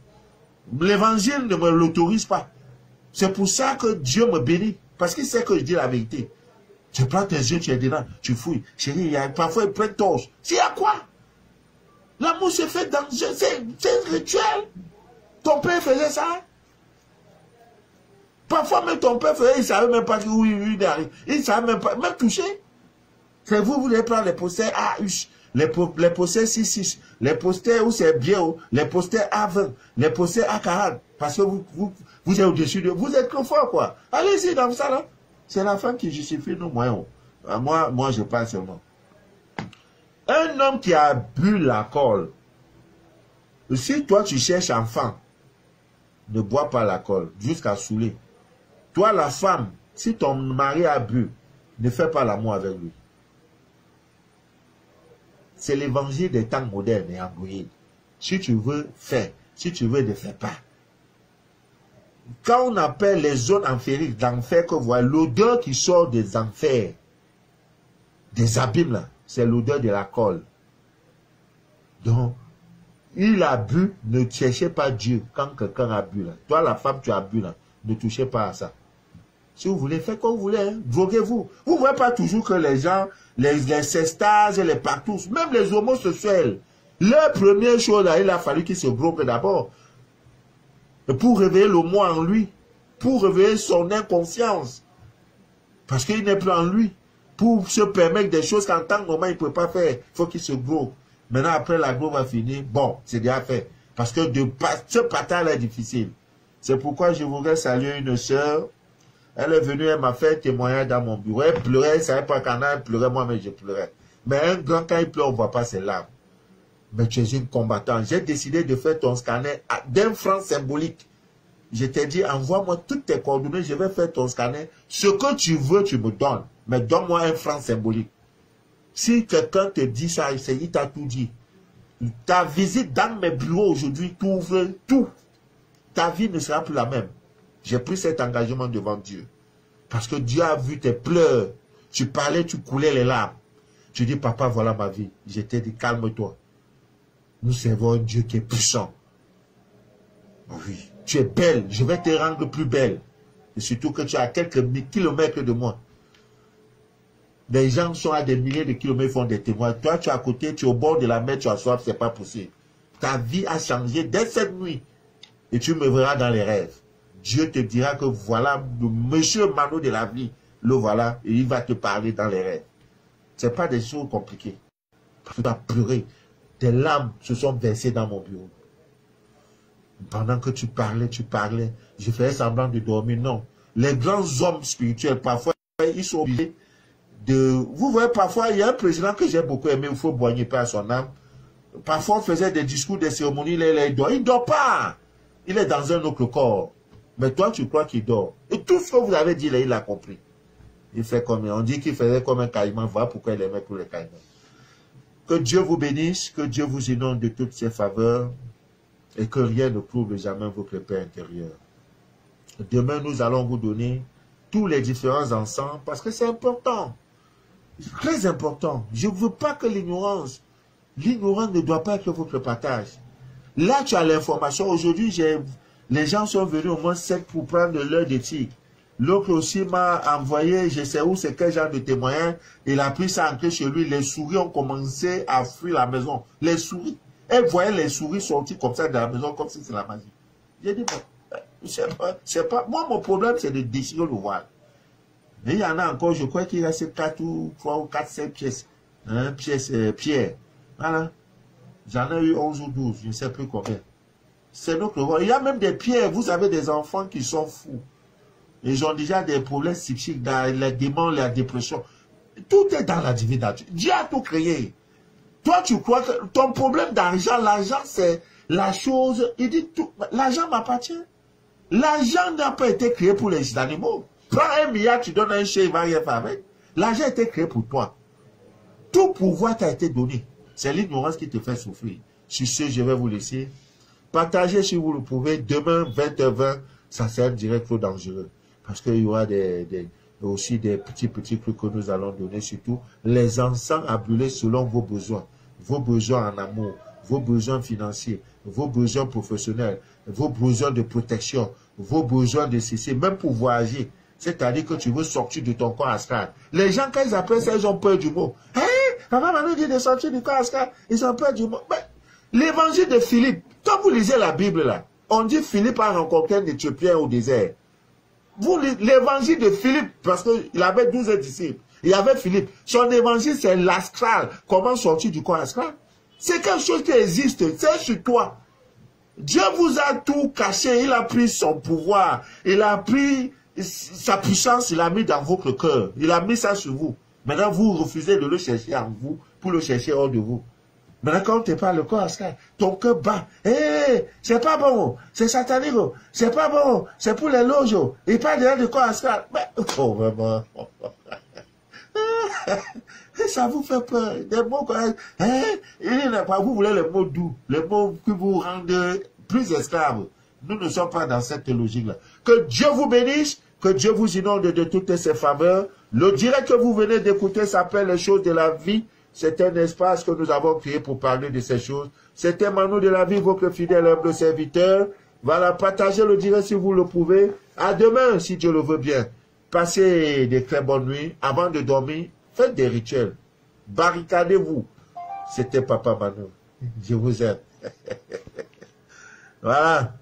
l'évangile ne me l'autorise pas. C'est pour ça que Dieu me bénit. Parce qu'il sait que je dis la vérité. Tu prends tes yeux, tu es dedans, tu fouilles. Chérie, parfois ils prennent torche. C'est à quoi? L'amour se fait dans... C'est un rituel. Ton père faisait ça. Parfois même ton père faisait, il ne savait même pas où il arrive. Il ne savait même pas, même toucher. C'est vous, vous devez prendre les posters A8, les posters 6-6, les posters où c'est bien, les posters A20, les posters A40. Parce que vous êtes au-dessus de... Vous êtes trop fort, quoi. Allez-y dans ça, là. C'est la femme qui justifie nos moyens. Moi, je parle seulement. Un homme qui a bu l'alcool, si toi, tu cherches enfant, ne bois pas l'alcool jusqu'à saouler. Toi, la femme, si ton mari a bu, ne fais pas l'amour avec lui. C'est l'évangile des temps modernes et embrouillés. Si tu veux, fais. Si tu veux, ne fais pas. Quand on appelle les zones enfériques d'enfer, que vous voyez, l'odeur qui sort des enfers, des abîmes là, c'est l'odeur de l'alcool. Donc, il a bu, ne cherchez pas Dieu quand quelqu'un a bu là. Toi, la femme, tu as bu là, ne touchez pas à ça. Si vous voulez, faites comme vous voulez, hein. Droguez-vous. Vous ne voyez pas toujours que les gens, les cestages, les partous, même les homosexuels, leur première chose là, il a fallu qu'ils se droguent d'abord. Pour réveiller le moi en lui, pour réveiller son inconscience. Parce qu'il n'est plus en lui. Pour se permettre des choses qu'en tant que moment, il ne peut pas faire. Il faut qu'il se drogue. Maintenant, après la drogue va finir, bon, c'est déjà fait. Parce que ce partage est difficile. C'est pourquoi je voudrais saluer une sœur. Elle est venue, elle m'a fait témoignage dans mon bureau. Elle pleurait, elle ne savait pas quand elle pleurait, moi, mais je pleurais. Mais un grand, quand il pleure, on ne voit pas ses larmes. Mais tu es une combattante. J'ai décidé de faire ton scanner d'un franc symbolique. Je t'ai dit, envoie-moi toutes tes coordonnées, je vais faire ton scanner. Ce que tu veux, tu me donnes. Mais donne-moi un franc symbolique. Si quelqu'un te dit ça, il t'a tout dit. Ta visite dans mes bureaux aujourd'hui t'ouvre tout. Ta vie ne sera plus la même. J'ai pris cet engagement devant Dieu. Parce que Dieu a vu tes pleurs. Tu parlais, tu coulais les larmes. Tu dis, papa, voilà ma vie. Je t'ai dit, calme-toi. Nous servons un Dieu qui est puissant. Oui, tu es belle. Je vais te rendre plus belle. Et surtout que tu es à quelques kilomètres de moi. Des gens sont à des milliers de kilomètres, font des témoins. Toi, tu es à côté, tu es au bord de la mer, tu as soif, c'est pas possible. Ta vie a changé dès cette nuit. Et tu me verras dans les rêves. Dieu te dira que voilà le monsieur Mano de la vie. Le voilà, et il va te parler dans les rêves. Ce n'est pas des choses compliquées. Tu vas pleurer. Tes larmes se sont versées dans mon bureau. Pendant que tu parlais, je faisais semblant de dormir. Non. Les grands hommes spirituels, parfois, ils sont obligés de... Vous voyez, parfois, il y a un président que j'ai beaucoup aimé, il faut boigner pas à son âme. Parfois, on faisait des discours, des cérémonies, il dort. Il ne dort pas. Il est dans un autre corps. Mais toi, tu crois qu'il dort. Et tout ce que vous avez dit, là, il a compris. Il fait comme... On dit qu'il faisait comme un caïman. Voilà pourquoi il aimait tous les caïmans. Que Dieu vous bénisse, que Dieu vous inonde de toutes ses faveurs. Et que rien ne prouve jamais votre paix intérieure. Demain, nous allons vous donner tous les différents encens parce que c'est important. Très important. Je ne veux pas que l'ignorance ne doit pas être votre partage. Là, tu as l'information. Aujourd'hui, les gens sont venus au moins 7 pour prendre l'heure d'éthique. L'autre aussi m'a envoyé, je sais où c'est quel genre de témoignage. Il a pris ça ancré chez lui. Les souris ont commencé à fuir la maison. Les souris. Elle voyait les souris sortir comme ça de la maison, comme si c'est la magie. J'ai dit, bon, c'est pas... Moi, mon problème, c'est de déchirer le voile. Mais il y en a encore, je crois qu'il reste 4 ou 3 ou 4, 5 pièces. Hein, pierre. Voilà. J'en ai eu 11 ou 12, je ne sais plus combien. C'est notre voile. Il y a même des pierres. Vous avez des enfants qui sont fous. Ils ont déjà des problèmes psychiques, dans les démons, la dépression. Tout est dans la divine nature. Dieu a tout créé. Toi, tu crois que ton problème d'argent, l'argent, c'est la chose. Il dit, l'argent m'appartient. L'argent n'a pas été créé pour les animaux. Prends 1 milliard, tu donnes un chien, il va rien faire avec. L'argent a été créé pour toi. Tout pouvoir t'a été donné. C'est l'ignorance qui te fait souffrir. Sur ce, je vais vous laisser. Partagez si vous le pouvez. Demain, 20h20, ça sert direct trop dangereux. Parce qu'il y aura aussi des petits trucs que nous allons donner, surtout les encens à brûler selon vos besoins en amour, vos besoins financiers, vos besoins professionnels, vos besoins de protection, vos besoins de cesser, même pour voyager. C'est-à-dire que tu veux sortir de ton corps astral. Les gens, quand ils appellent ça, ils ont peur du mot. Hey, papa m'a dit de sortir du corps astral, ils ont peur du mot. Mais L'évangile de Philippe, quand vous lisez la Bible là, on dit Philippe a rencontré un Éthiopien au désert. L'évangile de Philippe, parce qu'il avait 12 disciples, il y avait Philippe. Son évangile, c'est l'astral. Comment sortir du corps astral? C'est quelque chose qui existe, c'est sur toi. Dieu vous a tout caché, il a pris son pouvoir, il a pris sa puissance, il a mis dans votre cœur, il a mis ça sur vous. Maintenant, vous refusez de le chercher en vous, pour le chercher hors de vous. Maintenant, quand tu parles le corps astral, ton cœur bat. Hé, c'est pas bon, c'est satanique, c'est pas bon, c'est pour les loges. Il parle déjà de corps astral. Mais, oh, vraiment. Ça vous fait peur. Des mots comme vous voulez les mots doux, les mots qui vous rendent plus esclaves. Nous ne sommes pas dans cette logique-là. Que Dieu vous bénisse, que Dieu vous inonde de toutes ses faveurs. Le direct que vous venez d'écouter s'appelle les choses de la vie. C'est un espace que nous avons créé pour parler de ces choses. C'était Manu de la vie, votre fidèle humble serviteur. Voilà, partagez le direct si vous le pouvez. À demain, si Dieu le veut bien. Passez des très bonnes nuits. Avant de dormir, faites des rituels. Barricadez-vous. C'était Papa Manu. Je vous aime. Voilà.